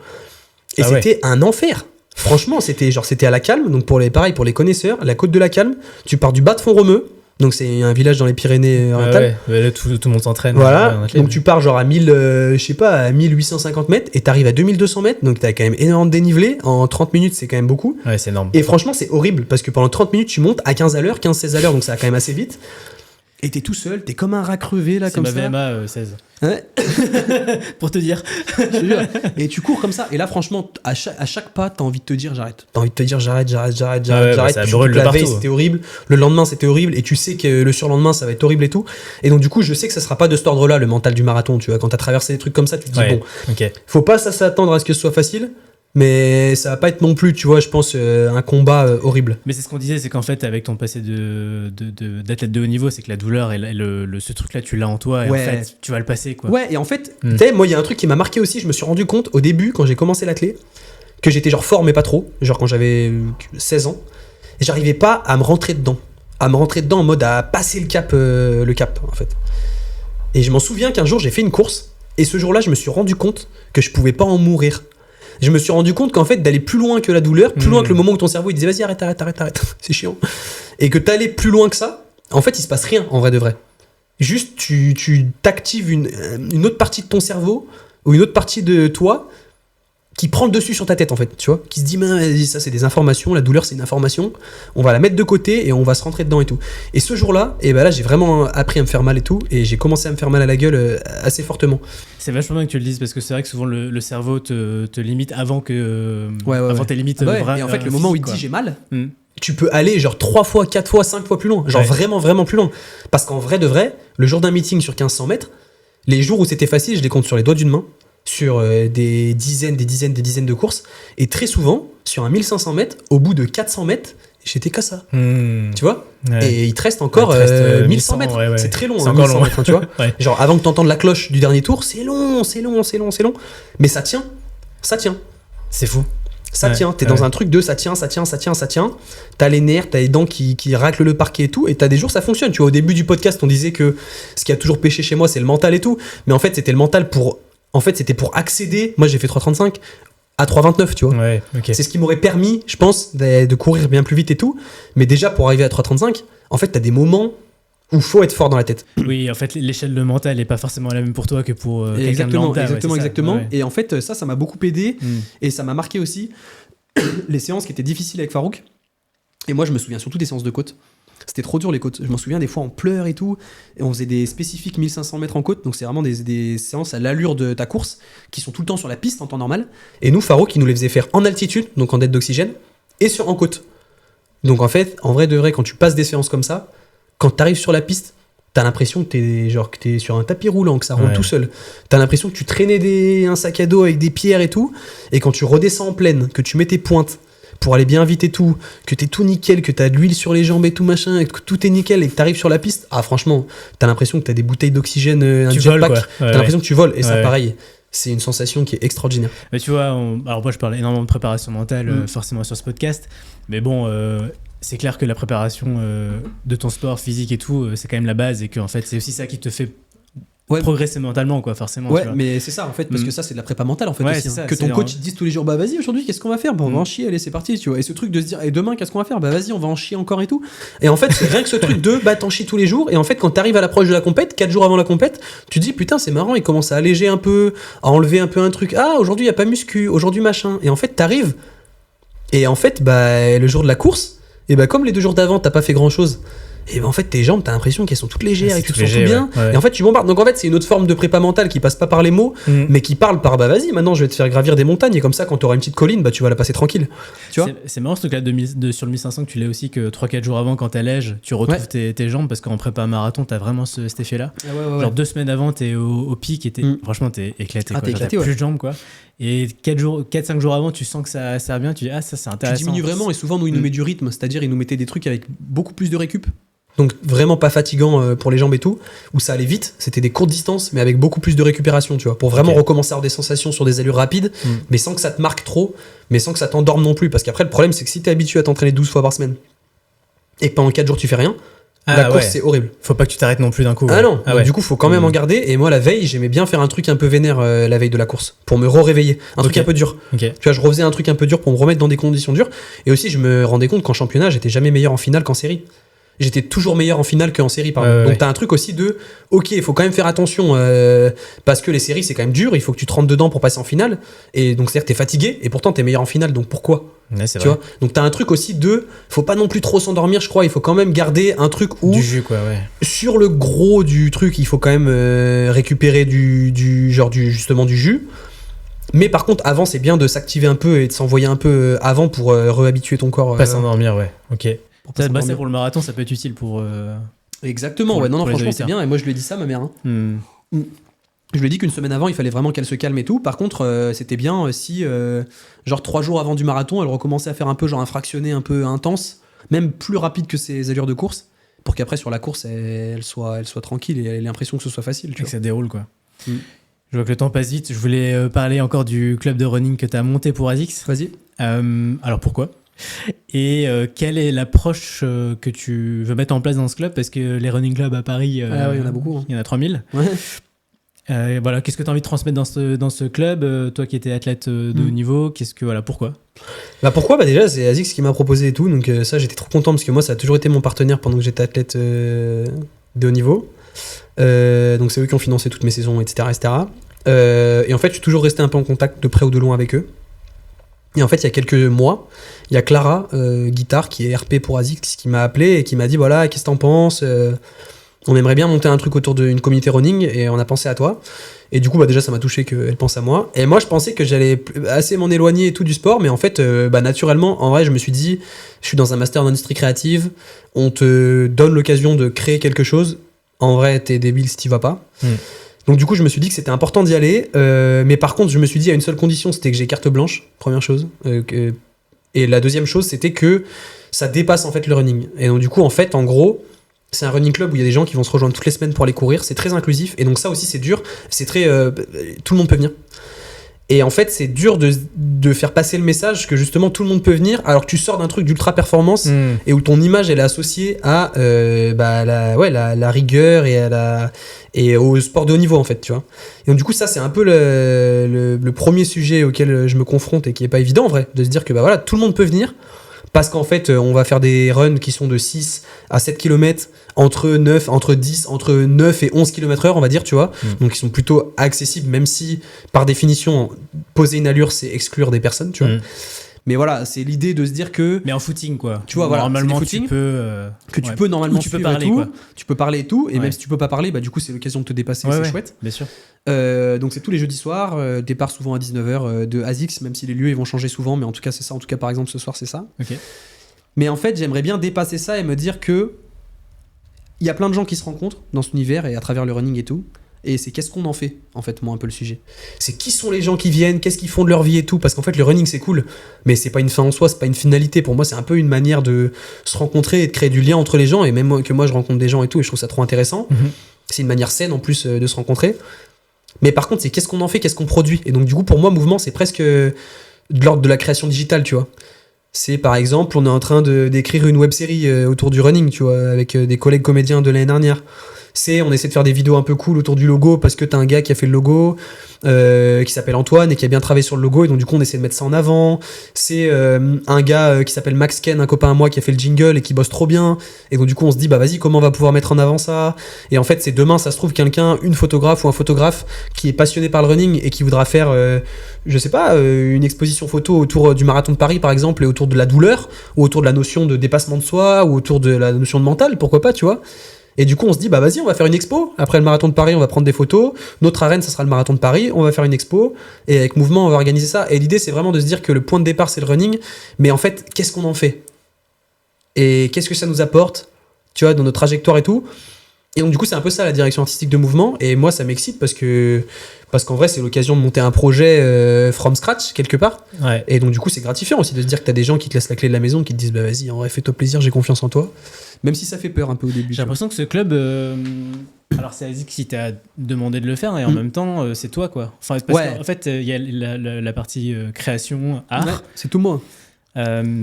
Speaker 2: Et c'était un enfer. Franchement, c'était à La Calme, donc pour les connaisseurs, la côte de La Calme, tu pars du bas de Font-Romeu, donc c'est un village dans les Pyrénées-Orientales.
Speaker 1: Là, tout le monde s'entraîne.
Speaker 2: Voilà, donc tu pars genre à 1850 mètres et t'arrives à 2200 mètres, donc t'as quand même énormément de dénivelé. En 30 minutes, c'est quand même beaucoup.
Speaker 1: Ouais, c'est énorme.
Speaker 2: Et franchement, c'est horrible parce que pendant 30 minutes, tu montes à 15 à l'heure, 15-16 à l'heure, donc ça va quand même assez vite. Et t'es tout seul, t'es comme un rat crevé là, comme ça.
Speaker 1: C'est ma VMA 16.
Speaker 2: Ouais.
Speaker 1: Pour te dire.
Speaker 2: Je te jure. Et tu cours comme ça, et là, franchement, à chaque pas, t'as envie de te dire j'arrête. T'as envie de te dire j'arrête.
Speaker 1: Ça brûle
Speaker 2: la veille,
Speaker 1: partout.
Speaker 2: c'était horrible. Le lendemain, c'était horrible. Et tu sais que le surlendemain, ça va être horrible et tout. Et donc, du coup, je sais que ça sera pas de cet ordre-là, le mental du marathon. Tu vois, quand t'as traversé des trucs comme ça, tu te dis bon, faut pas s'attendre à ce que ce soit facile. Mais ça va pas être non plus, tu vois, je pense, un combat horrible.
Speaker 1: Mais c'est ce qu'on disait, c'est qu'en fait, avec ton passé d'athlète de haut niveau, c'est que la douleur et ce truc-là, tu l'as en toi et en fait, tu vas le passer, quoi.
Speaker 2: Ouais, et en fait, tu sais, moi, il y a un truc qui m'a marqué aussi, je me suis rendu compte au début, quand j'ai commencé l'athlé, que j'étais genre fort, mais pas trop, genre quand j'avais 16 ans, et j'arrivais pas à me rentrer dedans. En mode à passer le cap, en fait. Et je m'en souviens qu'un jour, j'ai fait une course, et ce jour-là, je me suis rendu compte que je pouvais pas en mourir. Je me suis rendu compte qu'en fait, d'aller plus loin que la douleur, plus loin que le moment où ton cerveau il disait vas-y, arrête, c'est chiant, et que t'allais plus loin que ça, en fait, il se passe rien en vrai de vrai. Juste, tu t'actives une autre partie de ton cerveau ou une autre partie de toi qui prend le dessus sur ta tête, en fait, tu vois, qui se dit vas-y, ça c'est des informations, la douleur c'est une information, on va la mettre de côté et on va se rentrer dedans et tout. Et ce jour-là, et ben là j'ai vraiment appris à me faire mal et tout, et j'ai commencé à me faire mal à la gueule assez fortement.
Speaker 1: C'est vachement bien que tu le dises, parce que c'est vrai que souvent le cerveau te limite avant que
Speaker 2: avant
Speaker 1: tes limites
Speaker 2: vraies. Et en fait, le moment où il te dit j'ai mal, tu peux aller genre 3 fois, 4 fois, 5 fois plus loin, genre vraiment, vraiment plus loin. Parce qu'en vrai de vrai, le jour d'un meeting sur 1500 mètres, les jours où c'était facile, je les compte sur les doigts d'une main, sur des dizaines de courses, et très souvent, sur un 1500 mètres, au bout de 400 mètres, j'étais qu'à ça. Tu vois ? Et il te reste encore 1100 mètres. C'est très long,
Speaker 1: c'est encore
Speaker 2: 1100
Speaker 1: long.
Speaker 2: mètres, tu vois. Genre, avant que t'entendes la cloche du dernier tour, c'est long. Mais ça tient.
Speaker 1: C'est fou.
Speaker 2: Ça tient. T'es dans un truc de ça tient. T'as les nerfs, t'as les dents qui raclent le parquet et tout. Et t'as des jours, ça fonctionne. Tu vois, au début du podcast, on disait que ce qui a toujours pêché chez moi, c'est le mental et tout. Mais en fait, c'était le mental c'était pour accéder. Moi, j'ai fait 3,35 à 3,29, tu vois. C'est ce qui m'aurait permis, je pense, de courir bien plus vite et tout. Mais déjà, pour arriver à 3,35, en fait, t'as des moments où il faut être fort dans la tête.
Speaker 1: Oui, en fait, l'échelle de mental n'est pas forcément la même pour toi que pour quelqu'un de lambda.
Speaker 2: Exactement. Ouais. Et en fait, ça m'a beaucoup aidé. Et ça m'a marqué aussi les séances qui étaient difficiles avec Farouk. Et moi, je me souviens surtout des séances de côte. C'était trop dur les côtes. Je m'en souviens des fois on pleure et tout. Et on faisait des spécifiques 1500 mètres en côte. Donc c'est vraiment des séances à l'allure de ta course qui sont tout le temps sur la piste en temps normal. Et nous, Farouk, il nous les faisait faire en altitude, donc en dette d'oxygène, et en côte. Donc en fait, en vrai de vrai, quand tu passes des séances comme ça, quand t'arrives sur la piste, t'as l'impression que t'es sur un tapis roulant, que ça roule tout seul. T'as l'impression que tu traînais un sac à dos avec des pierres et tout. Et quand tu redescends en plaine, que tu mets tes pointes pour aller bien vite et tout, que t'es tout nickel, que t'as de l'huile sur les jambes et tout machin, et que tout est nickel et que t'arrives sur la piste, franchement, t'as l'impression que t'as des bouteilles d'oxygène, un jetpack, t'as l'impression que tu voles, et ça pareil, c'est une sensation qui est extraordinaire.
Speaker 1: Mais tu vois, alors moi je parle énormément de préparation mentale forcément sur ce podcast, mais bon, c'est clair que la préparation de ton sport physique et tout, c'est quand même la base, et que en fait c'est aussi ça qui te fait progresser mentalement, quoi, forcément.
Speaker 2: Ouais, mais c'est ça en fait, parce que ça c'est de la prépa mentale en fait aussi. Ça, que ton coach te dise tous les jours, bah vas-y, aujourd'hui qu'est-ce qu'on va faire ? Bon, on va en chier, allez, c'est parti, tu vois. Et ce truc de se dire, et demain qu'est-ce qu'on va faire ? Bah vas-y, on va en chier encore et tout. Et en fait, c'est rien que ce truc de, bah t'en chies tous les jours. Et en fait, quand t'arrives à l'approche de la compète, 4 jours avant la compète, tu te dis, putain, c'est marrant, il commence à alléger un peu, à enlever un peu un truc. Aujourd'hui, y a pas muscu, aujourd'hui machin. Et en fait, t'arrives. Et en fait, bah le jour de la course, et bah comme les 2 jours d'avant, t'as pas fait grand chose. et ben en fait tes jambes t'as l'impression qu'elles sont toutes légères et que tu te sens tout
Speaker 1: léger,
Speaker 2: bien,
Speaker 1: ouais.
Speaker 2: et en fait tu bombardes. Donc en fait c'est une autre forme de prépa mentale qui passe pas par les mots, mais qui parle par bah vas-y, maintenant je vais te faire gravir des montagnes, et comme ça quand t'auras une petite colline, bah tu vas la passer tranquille, tu vois.
Speaker 1: C'est marrant ce truc là sur le 1500 que tu l'as aussi, que 3-4 jours avant quand t'allèges tu retrouves tes jambes, parce qu'en prépa marathon t'as vraiment cet effet là. Genre 2 semaines avant t'es au pic et franchement t'es éclaté,
Speaker 2: t'es éclaté,
Speaker 1: t'as plus de jambes quoi. Et 4-5 jours avant tu sens que ça revient, tu dis ah ça c'est intéressant.
Speaker 2: Tu diminues vraiment, et souvent nous ils nous mettent du rythme, c'est-à-dire ils nous mettaient des trucs avec beaucoup plus de récup, donc vraiment pas fatigant pour les jambes et tout, où ça allait vite, c'était des courtes distances mais avec beaucoup plus de récupération, tu vois, pour vraiment recommencer à avoir des sensations sur des allures rapides, mais sans que ça te marque trop, mais sans que ça t'endorme non plus, parce qu'après le problème c'est que si t'es habitué à t'entraîner 12 fois par semaine et que pendant 4 jours tu fais rien, la course c'est horrible.
Speaker 1: Faut pas que tu t'arrêtes non plus d'un coup.
Speaker 2: Ah non, du coup faut quand même en garder, et moi la veille j'aimais bien faire un truc un peu vénère la veille de la course, pour me réveiller, un truc un peu dur. Tu vois, je refaisais un truc un peu dur pour me remettre dans des conditions dures, et aussi je me rendais compte qu'en championnat j'étais jamais meilleur en finale qu'en série. J'étais toujours meilleur en finale qu'en série, pardon. Donc t'as un truc aussi de ok, il faut quand même faire attention parce que les séries c'est quand même dur, il faut que tu te rentres dedans pour passer en finale, et donc c'est à dire que t'es fatigué et pourtant t'es meilleur en finale, donc pourquoi?
Speaker 1: C'est
Speaker 2: tu vois, donc t'as un truc aussi de faut pas non plus trop s'endormir, je crois, il faut quand même garder un truc où
Speaker 1: du jus quoi,
Speaker 2: sur le gros du truc il faut quand même récupérer du justement du jus. Mais par contre, avant, c'est bien de s'activer un peu et de s'envoyer un peu avant pour réhabituer ton corps.
Speaker 1: Pas s'endormir, ok. C'est pour le marathon, ça peut être utile pour.
Speaker 2: Exactement, non, franchement, c'est bien. Et moi, je lui ai dit ça, ma mère. Je lui ai dit qu'une semaine avant, il fallait vraiment qu'elle se calme et tout. Par contre, c'était bien si, genre 3 jours avant du marathon, elle recommençait à faire un peu, genre un fractionné un peu intense, même plus rapide que ses allures de course, pour qu'après, sur la course, elle soit tranquille et elle ait l'impression que ce soit facile. Tu vois.
Speaker 1: Que ça déroule, quoi. Je vois que le temps passe vite. Je voulais parler encore du club de running que tu as monté pour ASICS.
Speaker 2: Vas-y.
Speaker 1: Alors pourquoi ? Et quelle est l'approche que tu veux mettre en place dans ce club ? Parce que les running clubs à Paris,
Speaker 2: il y en a beaucoup.
Speaker 1: Il y en a 3000. Voilà, qu'est-ce que tu as envie de transmettre dans ce club ? Toi qui étais athlète de haut niveau, pourquoi ?
Speaker 2: Pourquoi ? Déjà, c'est ASICS qui m'a proposé et tout. Donc ça, j'étais trop content parce que moi, ça a toujours été mon partenaire pendant que j'étais athlète de haut niveau. Donc c'est eux qui ont financé toutes mes saisons, etc. Et en fait, je suis toujours resté un peu en contact de près ou de loin avec eux. Et en fait, il y a quelques mois, il y a Clara, guitare, qui est RP pour ASICS, qui m'a appelé et qui m'a dit voilà, qu'est-ce que t'en penses ? On aimerait bien monter un truc autour d'une communauté running et on a pensé à toi. Et du coup, déjà, ça m'a touché qu'elle pense à moi. Et moi, je pensais que j'allais assez m'en éloigner et tout du sport, mais en fait, naturellement, en vrai, je me suis dit, je suis dans un master d'industrie créative, on te donne l'occasion de créer quelque chose. En vrai, t'es débile si t'y vas pas. Donc du coup, je me suis dit que c'était important d'y aller. Mais par contre, je me suis dit à une seule condition, c'était que j'ai carte blanche, première chose. Et la deuxième chose, c'était que ça dépasse en fait le running. Et donc du coup, en fait, en gros, c'est un running club où il y a des gens qui vont se rejoindre toutes les semaines pour aller courir. C'est très inclusif. Et donc ça aussi, c'est dur. C'est très... tout le monde peut venir. Et en fait, c'est dur de faire passer le message que justement tout le monde peut venir, alors que tu sors d'un truc d'ultra performance et où ton image elle est associée à la rigueur et au sport de haut niveau en fait, tu vois. Et donc du coup ça c'est un peu le premier sujet auquel je me confronte et qui est pas évident en vrai, de se dire que voilà, tout le monde peut venir. Parce qu'en fait, on va faire des runs qui sont de 6 à 7 km, entre 9 et 11 km/h, on va dire, tu vois. Donc, ils sont plutôt accessibles, même si, par définition, poser une allure, c'est exclure des personnes, tu vois. Mais voilà, c'est l'idée de se dire que...
Speaker 1: Mais en footing, quoi.
Speaker 2: Tu vois, voilà,
Speaker 1: normalement,
Speaker 2: footing,
Speaker 1: tu peux...
Speaker 2: tu peux normalement
Speaker 1: tu peux
Speaker 2: suivre
Speaker 1: parler,
Speaker 2: et tout.
Speaker 1: quoi.
Speaker 2: Tu peux parler et tout. Et même si tu peux pas parler, du coup, c'est l'occasion de te dépasser, c'est chouette.
Speaker 1: Bien sûr.
Speaker 2: Donc c'est tous les jeudis soirs, départ souvent à 19h de ASICS, même si les lieux ils vont changer souvent, mais en tout cas c'est ça, en tout cas par exemple ce soir c'est ça. Mais en fait j'aimerais bien dépasser ça et me dire que il y a plein de gens qui se rencontrent dans cet univers et à travers le running et tout, et c'est qu'est-ce qu'on en fait en fait, moi un peu le sujet, c'est qui sont les gens qui viennent, qu'est-ce qu'ils font de leur vie et tout, parce qu'en fait le running c'est cool, mais c'est pas une fin en soi, c'est pas une finalité, pour moi c'est un peu une manière de se rencontrer et de créer du lien entre les gens, et même moi je rencontre des gens et tout et je trouve ça trop intéressant. C'est une manière saine en plus de se rencontrer. Mais par contre, c'est qu'est-ce qu'on en fait, qu'est-ce qu'on produit. Et donc, du coup, pour moi, mouvement, c'est presque de l'ordre de la création digitale, tu vois. C'est, par exemple, on est en train d'écrire une web-série autour du running, tu vois, avec des collègues comédiens de l'année dernière. On essaie de faire des vidéos un peu cool autour du logo parce que t'as un gars qui a fait le logo, qui s'appelle Antoine et qui a bien travaillé sur le logo, et donc du coup on essaie de mettre ça en avant. C'est un gars qui s'appelle Max Ken, un copain à moi qui a fait le jingle et qui bosse trop bien, et donc du coup on se dit bah vas-y, comment on va pouvoir mettre en avant ça. Et en fait c'est demain, ça se trouve, quelqu'un, une photographe ou un photographe qui est passionné par le running et qui voudra faire je sais pas, une exposition photo autour du marathon de Paris par exemple, et autour de la douleur, ou autour de la notion de dépassement de soi, ou autour de la notion de mental, pourquoi pas, tu vois. Et du coup on se dit bah vas-y, on va faire une expo après le marathon de Paris, on va prendre des photos, notre arène ça sera le marathon de Paris, on va faire une expo, et avec Mouvement on va organiser ça. Et l'idée c'est vraiment de se dire que le point de départ c'est le running, mais en fait qu'est-ce qu'on en fait et qu'est-ce que ça nous apporte, tu vois, dans notre trajectoire et tout. Et donc du coup c'est un peu ça la direction artistique de Mouvement, et moi ça m'excite parce qu'en vrai c'est l'occasion de monter un projet from scratch quelque part, et donc du coup c'est gratifiant aussi de se dire que t'as des gens qui te laissent la clé de la maison, qui te disent bah vas-y, en vrai fais-toi plaisir, j'ai confiance en toi, même si ça fait peur un peu au début.
Speaker 1: J'ai l'impression que ce club alors c'est Aziz qui t'a demandé de le faire, et en même temps c'est toi quoi, enfin, parce qu'en fait il y a la partie création, art,
Speaker 2: c'est tout moi.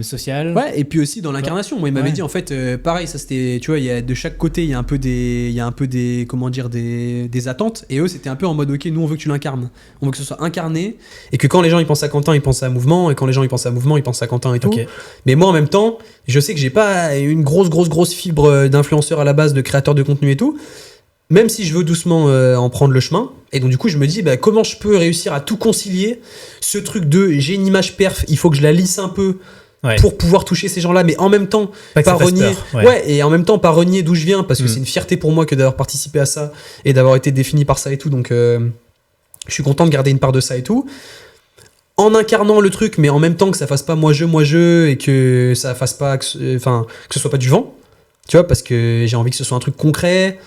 Speaker 1: Social.
Speaker 2: Ouais, et puis aussi dans l'incarnation. Moi, il m'avait dit en fait, pareil, ça c'était, tu vois, il y a de chaque côté, il y a un peu des, comment dire, des attentes. Et eux, c'était un peu en mode, ok, nous on veut que tu l'incarnes. On veut que ce soit incarné, et que quand les gens ils pensent à Quentin, ils pensent à Mouvement, et quand les gens ils pensent à Mouvement, ils pensent à Quentin et tout. Okay. Mais moi, en même temps, je sais que j'ai pas une grosse fibre d'influenceur à la base, de créateur de contenu et tout. Même si je veux doucement en prendre le chemin. Et donc du coup je me dis bah, comment je peux réussir à tout concilier, ce truc de j'ai une image perf, il faut que je la lisse un peu pour pouvoir toucher ces gens là, mais en même temps pas renier et en même temps pas renier d'où je viens, parce que c'est une fierté pour moi que d'avoir participé à ça et d'avoir été défini par ça et tout. Donc je suis content de garder une part de ça et tout, en incarnant le truc, mais en même temps que ça fasse pas moi je, et que ça fasse pas que ce soit pas du vent, tu vois, parce que j'ai envie que ce soit un truc concret,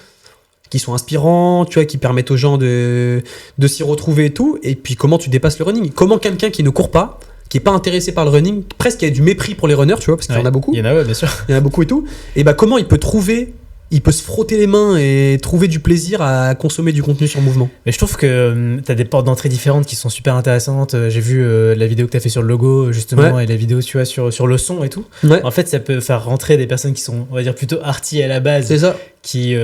Speaker 2: qui sont inspirants, tu vois, qui permettent aux gens de s'y retrouver et tout. Et puis comment tu dépasses le running, comment quelqu'un qui ne court pas, qui est pas intéressé par le running, presque qui a du mépris pour les runners, tu vois, parce qu'il y en a beaucoup.
Speaker 1: Il y en a, bien sûr.
Speaker 2: Il y en a beaucoup et tout. Et bah comment il peut se frotter les mains et trouver du plaisir à consommer du contenu sur Mouvement.
Speaker 1: Mais je trouve que tu as des portes d'entrée différentes qui sont super intéressantes. J'ai vu la vidéo que tu as fait sur le logo, justement, et la vidéo, tu vois, sur le son et tout. En fait, ça peut faire rentrer des personnes qui sont, on va dire, plutôt arty à la base.
Speaker 2: C'est ça.
Speaker 1: Qui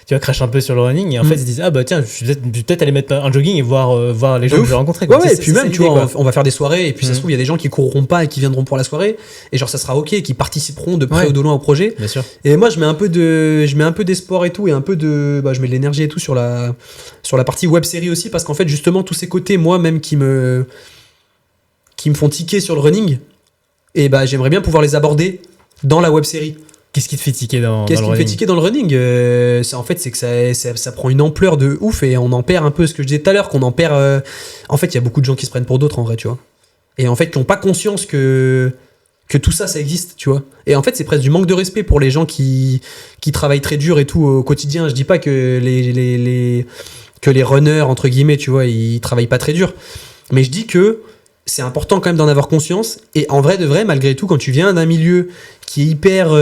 Speaker 1: tu vois, crachent un peu sur le running, et en fait ils se disent ah bah tiens, je vais peut-être aller mettre un jogging et voir les gens que je vais rencontrer, quoi.
Speaker 2: Et puis même tu vois, on va faire des soirées, et puis ça se trouve il y a des gens qui courront pas et qui viendront pour la soirée, et genre ça sera ok, et qui participeront de près ou de loin au projet.
Speaker 1: Bien sûr.
Speaker 2: Et moi je mets un peu d'espoir et tout, et un peu de je mets de l'énergie et tout sur la partie web série aussi, parce qu'en fait justement tous ces côtés moi même qui me font tiquer sur le running, et bah j'aimerais bien pouvoir les aborder dans la web série.
Speaker 1: Qu'est-ce qui te fait tiquer dans le running ?
Speaker 2: Qu'est-ce qui me fait tiquer dans le running ? C'est que ça prend une ampleur de ouf, et on en perd un peu ce que je disais tout à l'heure, qu'on en perd. En fait, il y a beaucoup de gens qui se prennent pour d'autres en vrai, tu vois. Et en fait, qui n'ont pas conscience que tout ça existe, tu vois. Et en fait, c'est presque du manque de respect pour les gens qui travaillent très dur et tout au quotidien. Je dis pas que les runners, entre guillemets, tu vois, ils travaillent pas très dur. Mais je dis que c'est important quand même d'en avoir conscience. Et en vrai de vrai, malgré tout, quand tu viens d'un milieu qui est hyper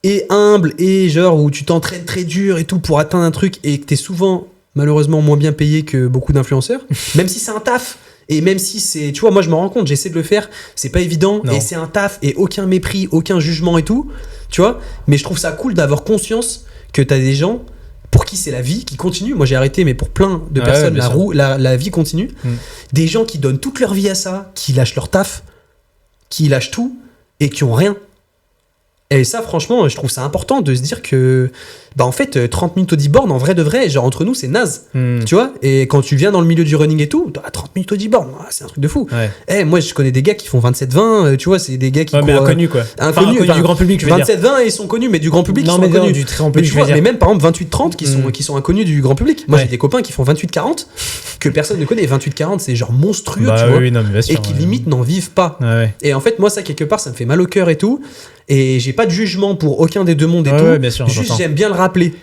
Speaker 2: et humble, et genre où tu t'entraînes très dur et tout pour atteindre un truc, et que t'es souvent malheureusement moins bien payé que beaucoup d'influenceurs, même si c'est un taf, et même si c'est, tu vois, moi je me rends compte, j'essaie de le faire, c'est pas évident, et c'est un taf, et aucun mépris, aucun jugement et tout, tu vois, mais je trouve ça cool d'avoir conscience que t'as des gens pour qui c'est la vie qui continue. Moi j'ai arrêté, mais pour plein de personnes la vie continue. Des gens qui donnent toute leur vie à ça, qui lâchent leur taf, qui lâchent tout et qui ont rien. Et ça franchement je trouve ça important de se dire que bah en fait 30 minutes au 10 bornes, en vrai de vrai, genre entre nous c'est naze, tu vois. Et quand tu viens dans le milieu du running et tout, 30 minutes au 10 bornes, c'est un truc de fou. Moi je connais des gars qui font 27-20, tu vois, c'est des gars qui
Speaker 1: mais inconnus quoi, inconnus du grand public, je veux
Speaker 2: 27-20 ils sont connus, mais du grand public ils sont inconnus.
Speaker 1: Du très grand public,
Speaker 2: mais, tu vois, mais même par exemple 28-30 qui sont inconnus du grand public. Moi j'ai des copains qui font 28-40 que personne ne connaît. 28-40 c'est genre monstrueux, tu vois, et qui limite n'en vivent pas. Et en fait moi ça quelque part ça me fait mal au cœur et tout. Et j'ai pas de jugement pour aucun des deux mondes et tout.
Speaker 1: Bien sûr,
Speaker 2: juste j'aime bien le rappeler.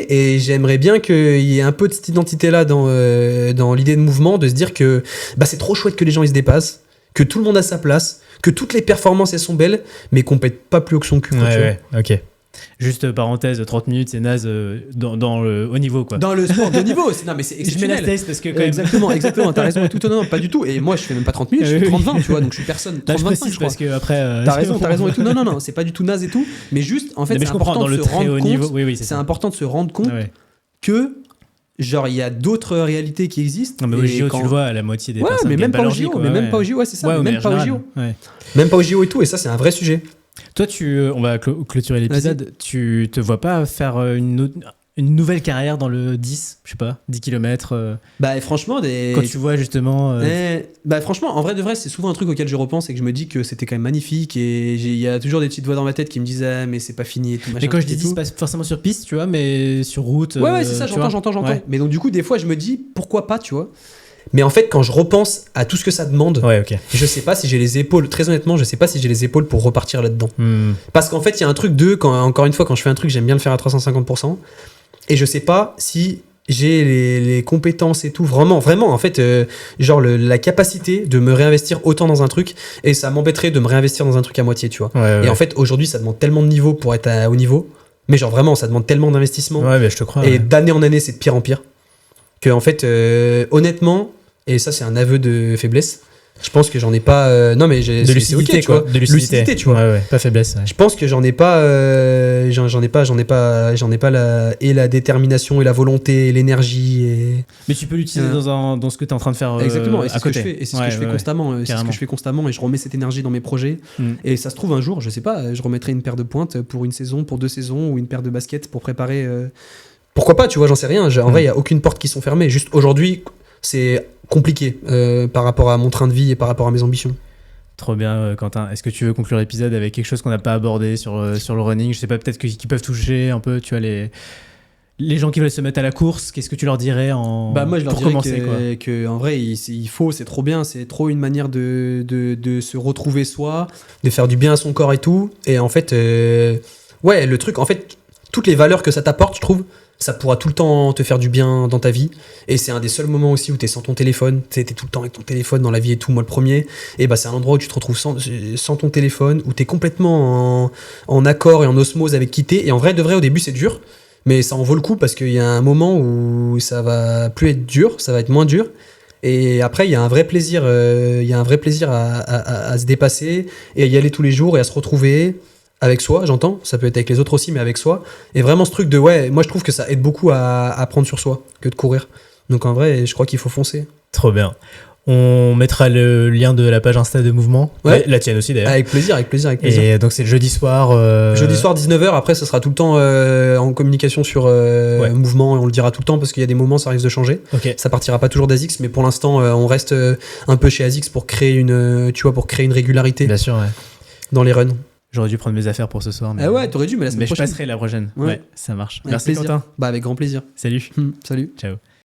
Speaker 2: Et j'aimerais bien qu'il y ait un peu de cette identité-là dans l'idée de Mouvement, de se dire que bah, c'est trop chouette que les gens ils se dépassent, que tout le monde a sa place, que toutes les performances elles sont belles, mais qu'on pète pas plus haut que son cul.
Speaker 1: Ok. Juste parenthèse, 30 minutes, c'est naze dans le haut niveau, quoi.
Speaker 2: Dans le sport de niveau, non mais c'est exceptionnel.
Speaker 1: Je mets la thèse parce que quand même...
Speaker 2: Exactement, t'as raison et tout. Non, pas du tout. Et moi, je fais même pas 30 minutes, je fais 30-20, tu vois, donc je suis personne. 30-25,
Speaker 1: je précise parce que après...
Speaker 2: T'as raison et tout. Non, c'est pas du tout naze et tout. Mais juste, en fait, c'est important de se rendre compte.
Speaker 1: Oui,
Speaker 2: c'est important de se rendre compte que, genre, il y a d'autres réalités qui existent.
Speaker 1: Non, mais au JO, tu le vois, la moitié des personnes
Speaker 2: mais même pas au JO, même pas au JO, c'est ça. Même pas au JO. Même pas au JO et tout. Et ça, c'est un vrai sujet.
Speaker 1: Toi, on va clôturer l'épisode. Tu te vois pas faire une nouvelle carrière dans le 10, je sais pas, 10 km
Speaker 2: Bah franchement,
Speaker 1: quand tu vois justement...
Speaker 2: Bah franchement, en vrai de vrai, c'est souvent un truc auquel je repense et que je me dis que c'était quand même magnifique et il y a toujours des petites voix dans ma tête qui me disent mais c'est pas fini et tout.
Speaker 1: Mais quand je dis 10, c'est pas forcément sur piste, tu vois, mais sur route.
Speaker 2: Ouais, c'est ça, j'entends.
Speaker 1: Ouais.
Speaker 2: Mais donc du coup, des fois, je me dis pourquoi pas, tu vois. Mais en fait, quand je repense à tout ce que ça demande, je sais pas si j'ai les épaules, très honnêtement, je sais pas si j'ai les épaules pour repartir là-dedans. Parce qu'en fait, il y a un truc encore une fois, quand je fais un truc, j'aime bien le faire à 350%. Et je sais pas si j'ai les compétences et tout, vraiment, en fait, genre la capacité de me réinvestir autant dans un truc, et ça m'embêterait de me réinvestir dans un truc à moitié, tu vois. Et en fait, aujourd'hui, ça demande tellement de niveau pour être à haut niveau, mais genre vraiment, ça demande tellement d'investissement.
Speaker 1: Ouais, mais je te crois.
Speaker 2: Et d'année en année, c'est de pire en pire. Que en fait, honnêtement, et ça, c'est un aveu de faiblesse. Je pense que j'en ai pas. Non, mais
Speaker 1: de lucidité,
Speaker 2: tu vois. De lucidité, tu vois.
Speaker 1: Ouais, pas faiblesse. Ouais.
Speaker 2: Je pense que j'en ai pas. J'en ai pas la détermination et la volonté et l'énergie.
Speaker 1: Mais tu peux l'utiliser dans ce que tu es en train de faire.
Speaker 2: Exactement, et c'est
Speaker 1: à
Speaker 2: ce que
Speaker 1: côté.
Speaker 2: je fais. Et c'est ce que je fais constamment. C'est ce que je fais constamment, et je remets cette énergie dans mes projets. Et ça se trouve, un jour, je sais pas, je remettrai une paire de pointes pour une saison, pour 2 saisons, ou une paire de baskets pour préparer. Pourquoi pas, tu vois, j'en sais rien. En vrai, il n'y a aucune porte qui sont fermées. Juste aujourd'hui, c'est compliqué par rapport à mon train de vie et par rapport à mes ambitions.
Speaker 1: Trop bien, Quentin. Est-ce que tu veux conclure l'épisode avec quelque chose qu'on n'a pas abordé sur le running ? Je sais pas, peut-être qui peuvent toucher un peu, tu vois, les gens qui veulent se mettre à la course. Qu'est-ce que tu leur dirais
Speaker 2: moi, je leur dirais
Speaker 1: commencer,
Speaker 2: que en vrai, il faut, c'est trop bien. C'est trop une manière de se retrouver soi, de faire du bien à son corps et tout. Et en fait, le truc, en fait, toutes les valeurs que ça t'apporte, je trouve, ça pourra tout le temps te faire du bien dans ta vie. Et c'est un des seuls moments aussi où t'es sans ton téléphone. T'es tout le temps avec ton téléphone dans la vie et tout, moi le premier. Et bah c'est un endroit où tu te retrouves sans ton téléphone, où t'es complètement en accord et en osmose avec qui t'es. Et en vrai, de vrai, au début, c'est dur. Mais ça en vaut le coup parce qu'il y a un moment où ça va plus être dur, ça va être moins dur. Et après, il y a un vrai plaisir, à se dépasser et à y aller tous les jours et à se retrouver. Avec soi, j'entends, ça peut être avec les autres aussi, mais avec soi. Et vraiment ce truc de, moi je trouve que ça aide beaucoup à prendre sur soi que de courir. Donc en vrai, je crois qu'il faut foncer.
Speaker 1: Trop bien. On mettra le lien de la page Insta de Mouvement.
Speaker 2: Ouais.
Speaker 1: La tienne aussi d'ailleurs.
Speaker 2: Avec plaisir.
Speaker 1: Et donc c'est le jeudi soir.
Speaker 2: Jeudi soir 19h, après ça sera tout le temps en communication sur Mouvement, et on le dira tout le temps parce qu'il y a des moments ça risque de changer.
Speaker 1: Okay.
Speaker 2: Ça partira pas toujours d'ASICS, mais pour l'instant on reste un peu chez ASICS pour créer une régularité.
Speaker 1: Bien sûr, ouais.
Speaker 2: Dans les runs.
Speaker 1: J'aurais dû prendre mes affaires pour ce soir. Mais
Speaker 2: t'aurais dû, mais la semaine prochaine.
Speaker 1: Je passerai la prochaine. Ouais, ça marche.
Speaker 2: Avec
Speaker 1: Merci
Speaker 2: plaisir.
Speaker 1: Quentin.
Speaker 2: Avec grand plaisir.
Speaker 1: Salut.
Speaker 2: Salut.
Speaker 1: Ciao.